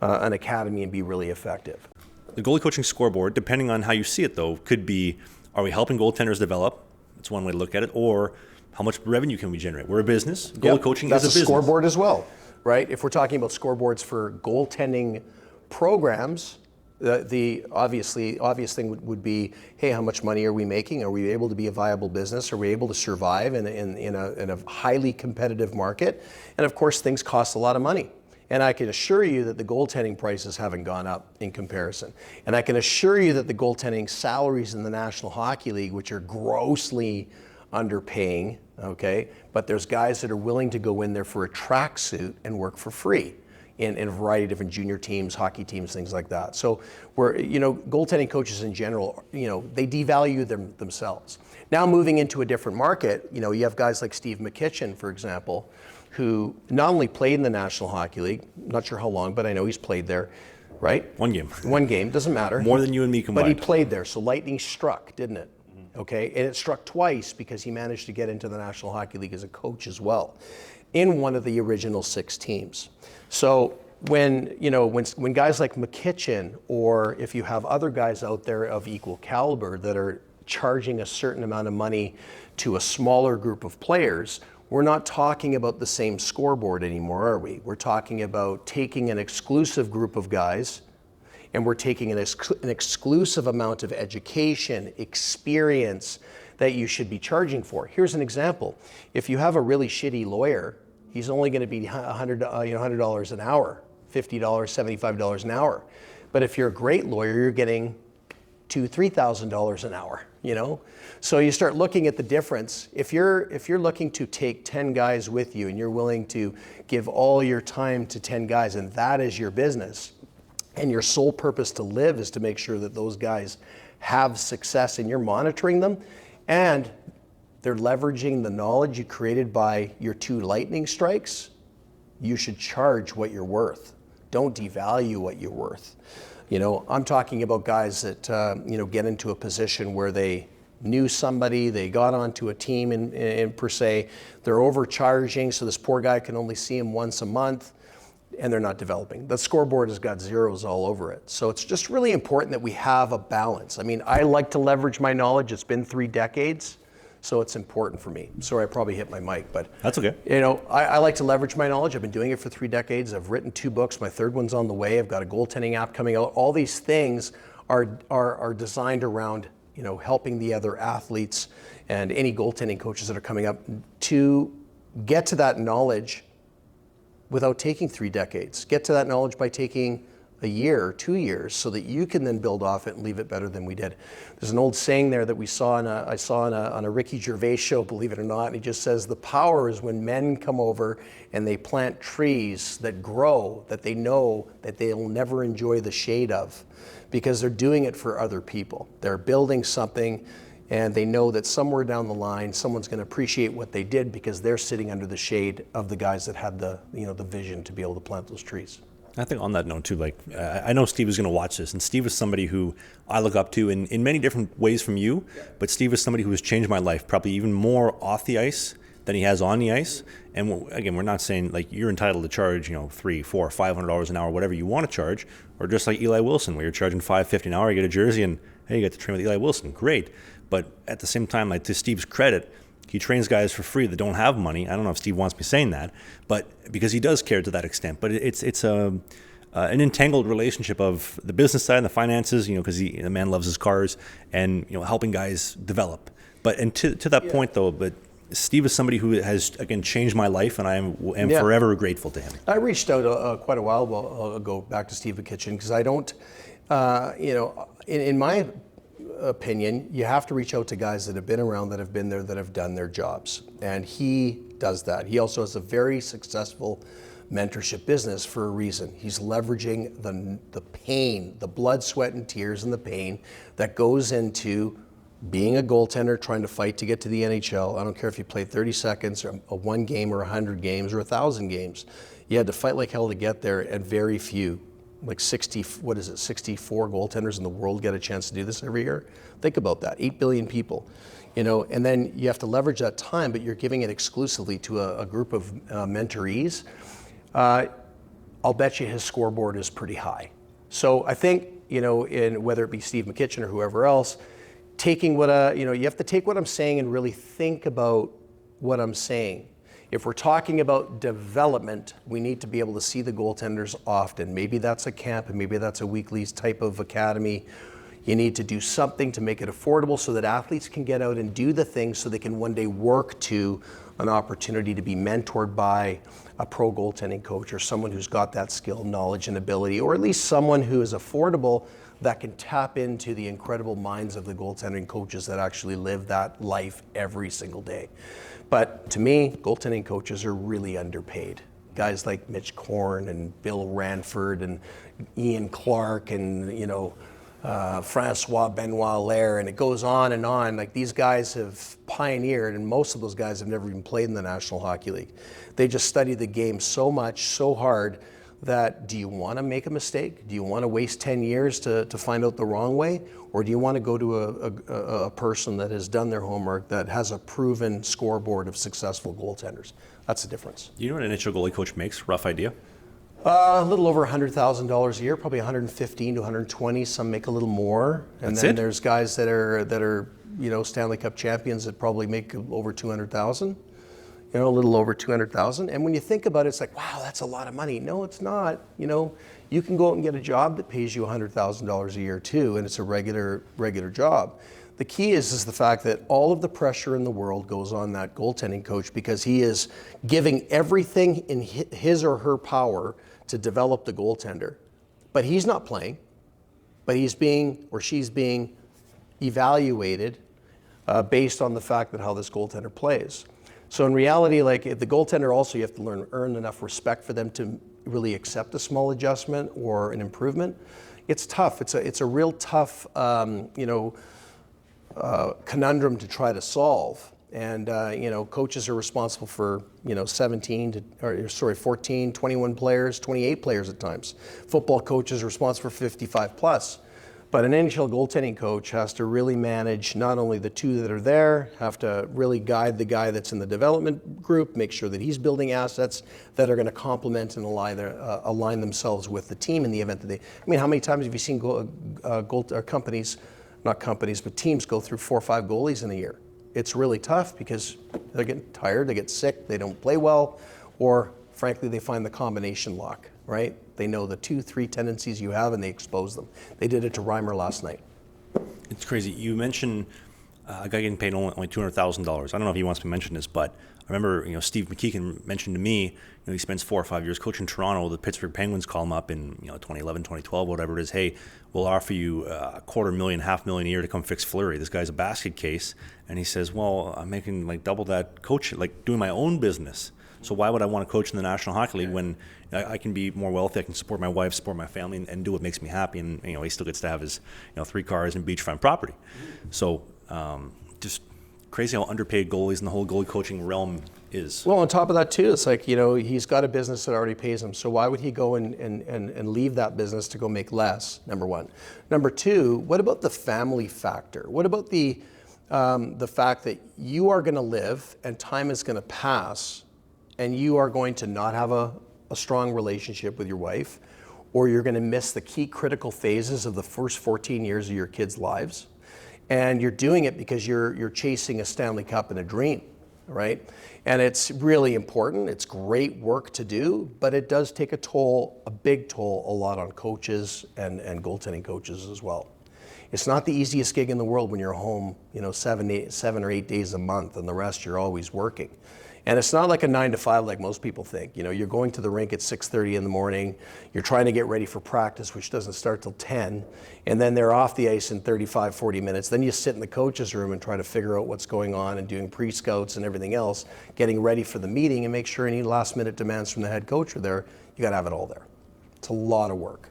an academy and be really effective. The goalie coaching scoreboard, depending on how you see it though, could be, are we helping goaltenders develop? That's one way to look at it. Or how much revenue can we generate? We're a business. Goalie coaching is a business. That's a scoreboard as well, right? If we're talking about scoreboards for goaltending programs, the obvious thing would be, hey, how much money are we making? Are we able to be a viable business? Are we able to survive in a highly competitive market? And of course, things cost a lot of money. And I can assure you that the goaltending prices haven't gone up in comparison. And I can assure you that the goaltending salaries in the National Hockey League, which are grossly underpaying, okay, but there's guys that are willing to go in there for a tracksuit and work for free in a variety of different junior teams, hockey teams, things like that. So goaltending coaches in general, they devalue themselves. Now moving into a different market, you have guys like Steve McKichan, for example, who not only played in the National Hockey League, not sure how long, but I know he's played there, right? One game. One game, doesn't matter. More than you and me combined. But he played there, so lightning struck, didn't it? Okay, and it struck twice because he managed to get into the National Hockey League as a coach as well, in one of the original 6 teams. So when guys like McKichan, or if you have other guys out there of equal caliber that are charging a certain amount of money to a smaller group of players, we're not talking about the same scoreboard anymore, are we? We're talking about taking an exclusive group of guys, and we're taking an exclusive amount of education, experience that you should be charging for. Here's an example. If you have a really shitty lawyer, he's only going to be $100 an hour, $50, $75 an hour. But if you're a great lawyer, you're getting $2,000, $3,000 an hour. So you start looking at the difference. If you're looking to take 10 guys with you, and you're willing to give all your time to 10 guys, and that is your business, and your sole purpose to live is to make sure that those guys have success, and you're monitoring them, and they're leveraging the knowledge you created by your 2 lightning strikes, you should charge what you're worth. Don't devalue what you're worth. I'm talking about guys that get into a position where they knew somebody, they got onto a team in per se, they're overcharging, so this poor guy can only see him once a month, and they're not developing. The scoreboard has got zeros all over it. So it's just really important that we have a balance. I mean, I like to leverage my knowledge. It's been 3 decades, so it's important for me. Sorry, I probably hit my mic, but that's okay. I like to leverage my knowledge. I've been doing it for 3 decades. I've written 2 books. My 3rd one's on the way. I've got a goaltending app coming out. All these things are designed around helping the other athletes and any goaltending coaches that are coming up to get to that knowledge without taking 3 decades. Get to that knowledge by taking a year or 2 years, so that you can then build off it and leave it better than we did. There's an old saying there that I saw on a Ricky Gervais show, believe it or not, and he just says, the power is when men come over and they plant trees that grow, that they know that they'll never enjoy the shade of, because they're doing it for other people. They're building something, and they know that somewhere down the line, someone's going to appreciate what they did because they're sitting under the shade of the guys that had the vision to be able to plant those trees. I think on that note too, I know Steve is going to watch this, and Steve is somebody who I look up to in many different ways from you, but Steve is somebody who has changed my life, probably even more off the ice than he has on the ice. And again, we're not saying you're entitled to charge, $300, $400, $500 an hour, whatever you want to charge, or just like Eli Wilson, where you're charging $550 an hour, you get a jersey, and hey, you get to train with Eli Wilson, great. But at the same time, to Steve's credit, He trains guys for free that don't have money. I don't know if Steve wants me saying that, but because he does care to that extent. But it's an entangled relationship of the business side and the finances, because the man loves his cars, and helping guys develop. But and to that point though, but Steve is somebody who has again changed my life, and I am forever grateful to him. I reached out quite a while ago back to Steve McKichan because I don't, in my opinion, you have to reach out to guys that have been around, that have been there, that have done their jobs. And he does that. He also has a very successful mentorship business for a reason. He's leveraging the pain, the blood, sweat, and tears and the pain that goes into being a goaltender, trying to fight to get to the NHL. I don't care if you played 30 seconds or a 1 game or 100 games or 1,000 games. You had to fight like hell to get there, and very few, like 64 goaltenders in the world get a chance to do this every year. Think about that, 8 billion people, and then you have to leverage that time, but you're giving it exclusively to a group of mentorees. I'll bet you his scoreboard is pretty high. So I think, in whether it be Steve McKichan or whoever else, taking you have to take what I'm saying and really think about what I'm saying. If we're talking about development, we need to be able to see the goaltenders often. Maybe that's a camp, and maybe that's a weekly type of academy. You need to do something to make it affordable so that athletes can get out and do the things so they can one day work to an opportunity to be mentored by a pro goaltending coach or someone who's got that skill, knowledge, and ability, or at least someone who is affordable that can tap into the incredible minds of the goaltending coaches that actually live that life every single day. But to me, goaltending coaches are really underpaid. Guys like Mitch Korn and Bill Ranford and Ian Clark and, Francois Benoit Lair, and it goes on and on. Like, these guys have pioneered, and most of those guys have never even played in the National Hockey League. They just study the game so much, so hard, that do you want to make a mistake? Do you want to waste 10 years to find out the wrong way? Or do you want to go to a person that has done their homework, that has a proven scoreboard of successful goaltenders? That's the difference. Do you know what an NHL goalie coach makes? Rough idea? A little over $100,000 a year, probably 115 to 120. Some make a little more. And That's then it? there's guys that are Stanley Cup champions that probably make over 200,000. A little over 200,000. And when you think about it, it's like, wow, that's a lot of money. No, it's not. You can go out and get a job that pays you $100,000 a year too, and it's a regular job. The key is the fact that all of the pressure in the world goes on that goaltending coach, because he is giving everything in his or her power to develop the goaltender. But he's not playing, but he's being, or she's being, evaluated based on the fact that how this goaltender plays. So in reality, like, if the goaltender also, you have to earn enough respect for them to really accept a small adjustment or an improvement. It's tough. It's a real tough, conundrum to try to solve. And coaches are responsible for 14, 21 players, 28 players at times. Football coaches are responsible for 55 plus. But an NHL goaltending coach has to really manage not only the two that are there, have to really guide the guy that's in the development group, make sure that he's building assets that are going to complement and align themselves with the team in the event that they. How many times have you seen teams go through 4 or 5 goalies in a year? It's really tough because they're getting tired, they get sick, they don't play well, or frankly, they find the combination lock, right? They know the 2-3 tendencies you have and they expose them. They did it to Reimer last night. It's crazy. You mentioned a guy getting paid only $200,000. I don't know if he wants to mention this, but I remember, Steve McKichan mentioned to me, he spends 4 or 5 years coaching Toronto. The Pittsburgh Penguins call him up in 2011, 2012, whatever it is. Hey, we'll offer you $250,000, $500,000 a year to come fix Fleury. This guy's a basket case, and he says, well, I'm making like double that coach, like doing my own business. So why would I want to coach in the National Hockey League when I can be more wealthy, I can support my wife, support my family, and do what makes me happy, and he still gets to have his 3 cars and beachfront property. So just crazy how underpaid goalies in the whole goalie coaching realm is. Well, on top of that too, it's like, he's got a business that already pays him. So why would he go and leave that business to go make less, number one. Number two, what about the family factor? What about the fact that you are going to live and time is going to pass and you are going to not have a strong relationship with your wife, or you're going to miss the key critical phases of the first 14 years of your kids' lives. And you're doing it because you're chasing a Stanley Cup and a dream. right? And it's really important. It's great work to do, but it does take a toll, a big toll, a lot on coaches and goaltending coaches as well. It's not the easiest gig in the world when you're home, 7 or 8 days a month, and the rest you're always working. And it's not like a 9 to 5 like most people think. You're going to the rink at 6:30 in the morning. You're trying to get ready for practice, which doesn't start till 10. And then they're off the ice in 35, 40 minutes. Then you sit in the coach's room and try to figure out what's going on and doing pre-scouts and everything else, getting ready for the meeting and make sure any last-minute demands from the head coach are there. You got to have it all there. It's a lot of work.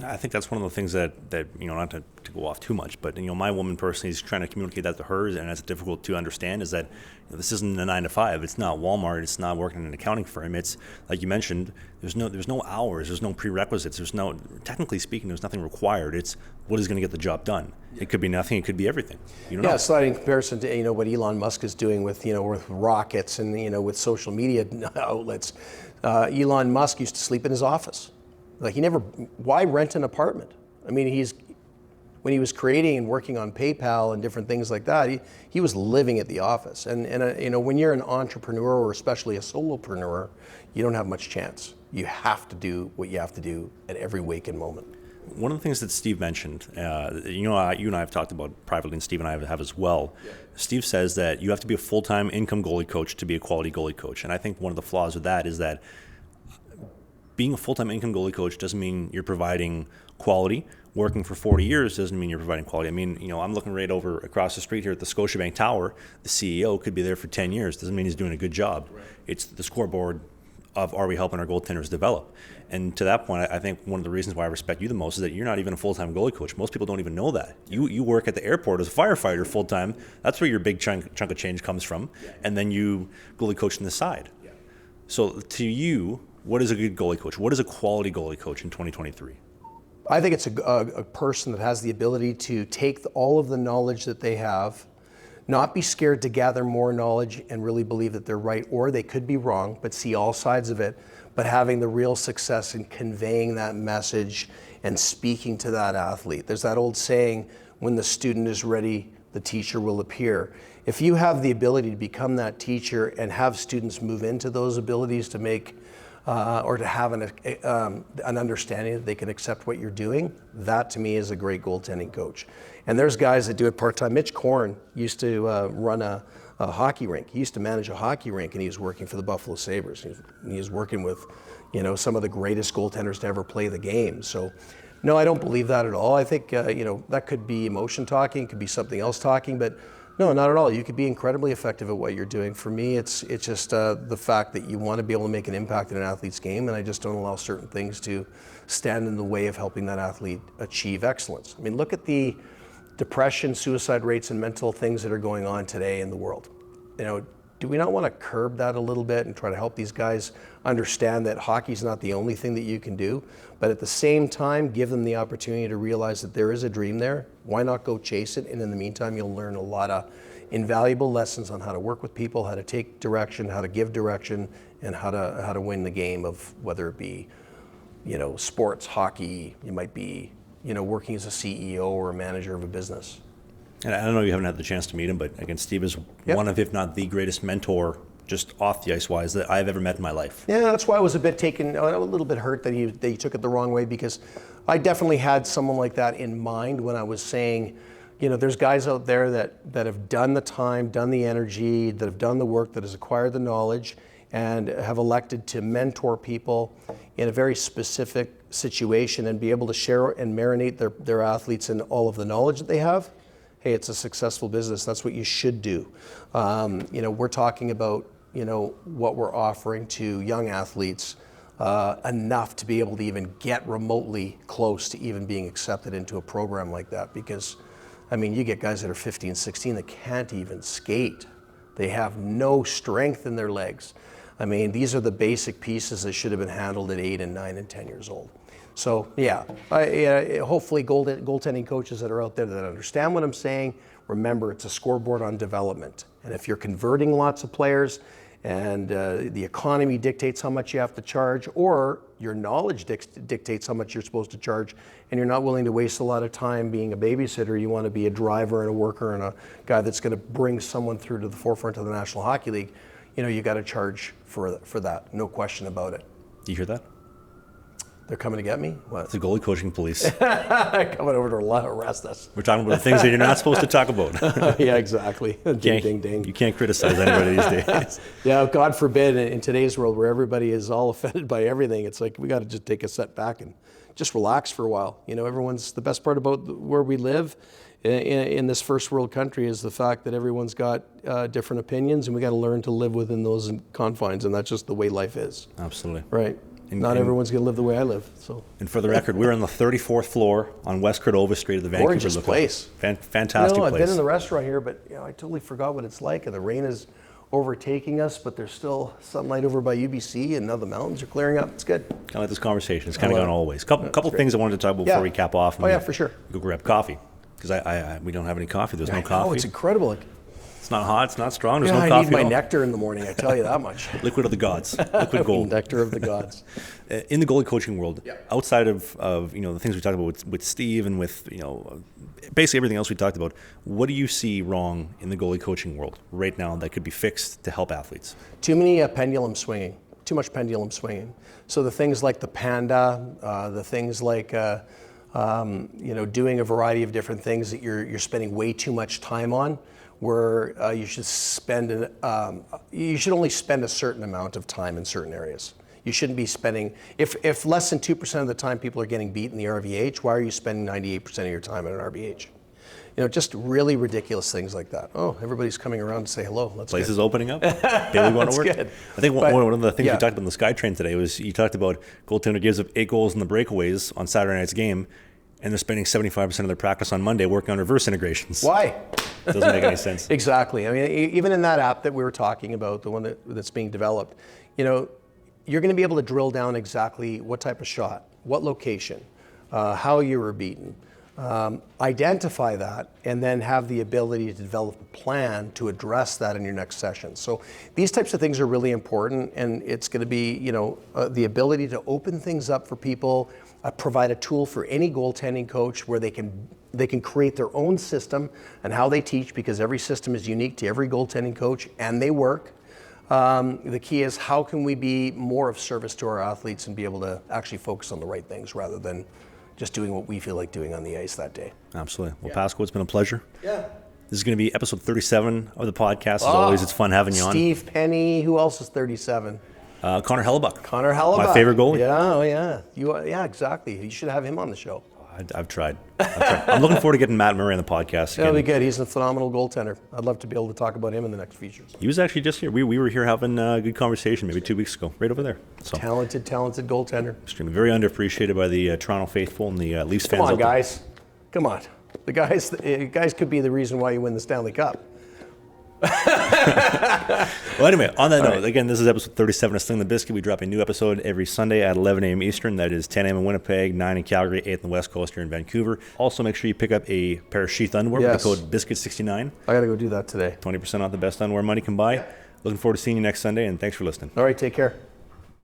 I think that's one of the things that not to go off too much, but my woman personally is trying to communicate that to hers, and it's difficult to understand, is that this isn't a 9 to 5. It's not Walmart. It's not working in an accounting firm. It's like you mentioned. There's no hours. There's no prerequisites. Technically speaking, there's nothing required. It's what is going to get the job done. It could be nothing. It could be everything. It's not in comparison to what Elon Musk is doing with with rockets and with social media outlets. Elon Musk used to sleep in his office. Why rent an apartment? I mean, when he was creating and working on PayPal and different things like that, he was living at the office. And when you're an entrepreneur, or especially a solopreneur, you don't have much chance. You have to do what you have to do at every waking moment. One of the things that Steve mentioned, you and I have talked about privately, and Steve and I have as well. Yeah. Steve says that you have to be a full-time income goalie coach to be a quality goalie coach. And I think one of the flaws with that is that being a full-time income goalie coach doesn't mean you're providing quality. Working for 40 years doesn't mean you're providing quality. I mean, I'm looking right over across the street here at the Scotiabank Tower. The CEO could be there for 10 years. Doesn't mean he's doing a good job. Right. It's the scoreboard of, are we helping our goaltenders develop? And to that point, I think one of the reasons why I respect you the most is that you're not even a full-time goalie coach. Most people don't even know that. You work at the airport as a firefighter full-time. That's where your big chunk of change comes from. And then you goalie coach on the side. Yeah. So to you, what is a good goalie coach? What is a quality goalie coach in 2023? I think it's a person that has the ability to take all of the knowledge that they have, not be scared to gather more knowledge and really believe that they're right, or they could be wrong, but see all sides of it, but having the real success in conveying that message and speaking to that athlete. There's that old saying, when the student is ready, the teacher will appear. If you have the ability to become that teacher and have students move into those abilities to make or to have an understanding that they can accept what you're doing, that to me is a great goaltending coach. And there's guys that do it part-time. Mitch Korn used to run a hockey rink. He used to manage a hockey rink, and he was working for the Buffalo Sabres. He was working with, some of the greatest goaltenders to ever play the game. So, no, I don't believe that at all. I think, that could be emotion talking, it could be something else talking, but no, not at all. You could be incredibly effective at what you're doing. For me, it's just the fact that you want to be able to make an impact in an athlete's game, and I just don't allow certain things to stand in the way of helping that athlete achieve excellence. I mean, look at the depression, suicide rates, and mental things that are going on today in the world. Do we not want to curb that a little bit and try to help these guys understand that hockey's not the only thing that you can do, but at the same time, give them the opportunity to realize that there is a dream there. Why not go chase it? And in the meantime, you'll learn a lot of invaluable lessons on how to work with people, how to take direction, how to give direction, and how to win the game of whether it be, sports, hockey. You might be, working as a CEO or a manager of a business. And I don't know if you haven't had the chance to meet him, but again, Steve is one of, if not the greatest mentor, just off the ice wise, that I've ever met in my life. Yeah, that's why I was a little bit hurt that he took it the wrong way, because I definitely had someone like that in mind when I was saying, there's guys out there that have done the time, done the energy, that have done the work, that has acquired the knowledge, and have elected to mentor people in a very specific situation and be able to share and marinate their athletes in all of the knowledge that they have. Hey, it's a successful business. That's what you should do. We're talking about, what we're offering to young athletes enough to be able to even get remotely close to even being accepted into a program like that. Because, you get guys that are 15, 16 that can't even skate. They have no strength in their legs. These are the basic pieces that should have been handled at 8 and 9 and 10 years old. So hopefully goaltending coaches that are out there that understand what I'm saying, remember it's a scoreboard on development. And if you're converting lots of players and the economy dictates how much you have to charge, or your knowledge dictates how much you're supposed to charge, and you're not willing to waste a lot of time being a babysitter. You want to be a driver and a worker and a guy that's going to bring someone through to the forefront of the National Hockey League. You got to charge for that, no question about it. Do you hear that? They're coming to get me? What? It's the goalie coaching police. Coming over to arrest us. We're talking about the things that you're not supposed to talk about. Yeah, exactly. Ding, ding, ding. You can't criticize anybody these days. Yeah, God forbid, in today's world where everybody is all offended by everything, it's like we got to just take a step back and just relax for a while. Everyone's, the best part about where we live in this first world country is the fact that everyone's got different opinions, and we got to learn to live within those confines, and that's just the way life is. Absolutely. Right. Not everyone's going to live the way I live. So. And for the record, we're on the 34th floor on West Cordova Street of the Vancouver. Gorgeous place. Fantastic place. I've been in the restaurant here, but I totally forgot what it's like. And the rain is overtaking us, but there's still sunlight over by UBC, and now the mountains are clearing up. It's good. Kind of like this conversation. It's kind of gone all ways. Couple things I wanted to talk about before we cap off. Oh, yeah, for sure. Go grab coffee. Because we don't have any coffee. There's no coffee. Oh, it's incredible. It's not hot. It's not strong. There's no I coffee. need my nectar in the morning. I tell you that much. Liquid of the gods. Liquid gold. Nectar of the gods. In the goalie coaching world, outside of the things we talked about with Steve and with basically everything else we talked about, what do you see wrong in the goalie coaching world right now that could be fixed to help athletes? Too many pendulum swinging. Too much pendulum swinging. So the things like the panda, the things like doing a variety of different things that you're spending way too much time on, where you should only spend a certain amount of time in certain areas. You shouldn't be spending, if less than 2% of the time people are getting beat in the RVH, why are you spending 98% of your time in an RVH? Just really ridiculous things like that. Oh, everybody's coming around to say hello. That's Place good. is opening up. Bailey going to work. Good. I think one of the things we talked about in the SkyTrain today was you talked about goaltender gives up 8 goals in the breakaways on Saturday night's game, and they're spending 75% of their practice on Monday working on reverse integrations. Why? Doesn't make any sense. Exactly. I mean, even in that app that we were talking about, the one that's being developed, you're going to be able to drill down exactly what type of shot, what location, how you were beaten, identify that, and then have the ability to develop a plan to address that in your next session. So these types of things are really important, and it's going to be, the ability to open things up for people, provide a tool for any goaltending coach where they can create their own system and how they teach, because every system is unique to every goaltending coach and they work. The key is how can we be more of service to our athletes and be able to actually focus on the right things rather than just doing what we feel like doing on the ice that day. Absolutely. Well, Pasco, it's been a pleasure. Yeah. This is going to be episode 37 of the podcast. As always, it's fun having you on. Steve Penny, who else is 37? Connor Hellebuck. Connor Hellebuck. My favorite goalie. Yeah, oh yeah. Yeah, exactly. You should have him on the show. I've tried. I'm looking forward to getting Matt Murray on the podcast again. That'll be good. He's a phenomenal goaltender. I'd love to be able to talk about him in the next features. He was actually just here. We were here having a good conversation maybe 2 weeks ago, right over there. So talented goaltender. Extremely, very underappreciated by the Toronto faithful and the Leafs fans. Come on, guys. Come on. The guys could be the reason why you win the Stanley Cup. Well, anyway, on that note, again, this is episode 37 of Slangin The Bizkit. We drop a new episode every Sunday at 11 a.m. Eastern. That is 10 a.m. in Winnipeg, 9 in Calgary, 8 in the West Coast here in Vancouver. Also, make sure you pick up a pair of Sheath Underwear with the code BISKIT69. I got to go do that today. 20% off the best underwear money can buy. Looking forward to seeing you next Sunday, and thanks for listening. All right, take care.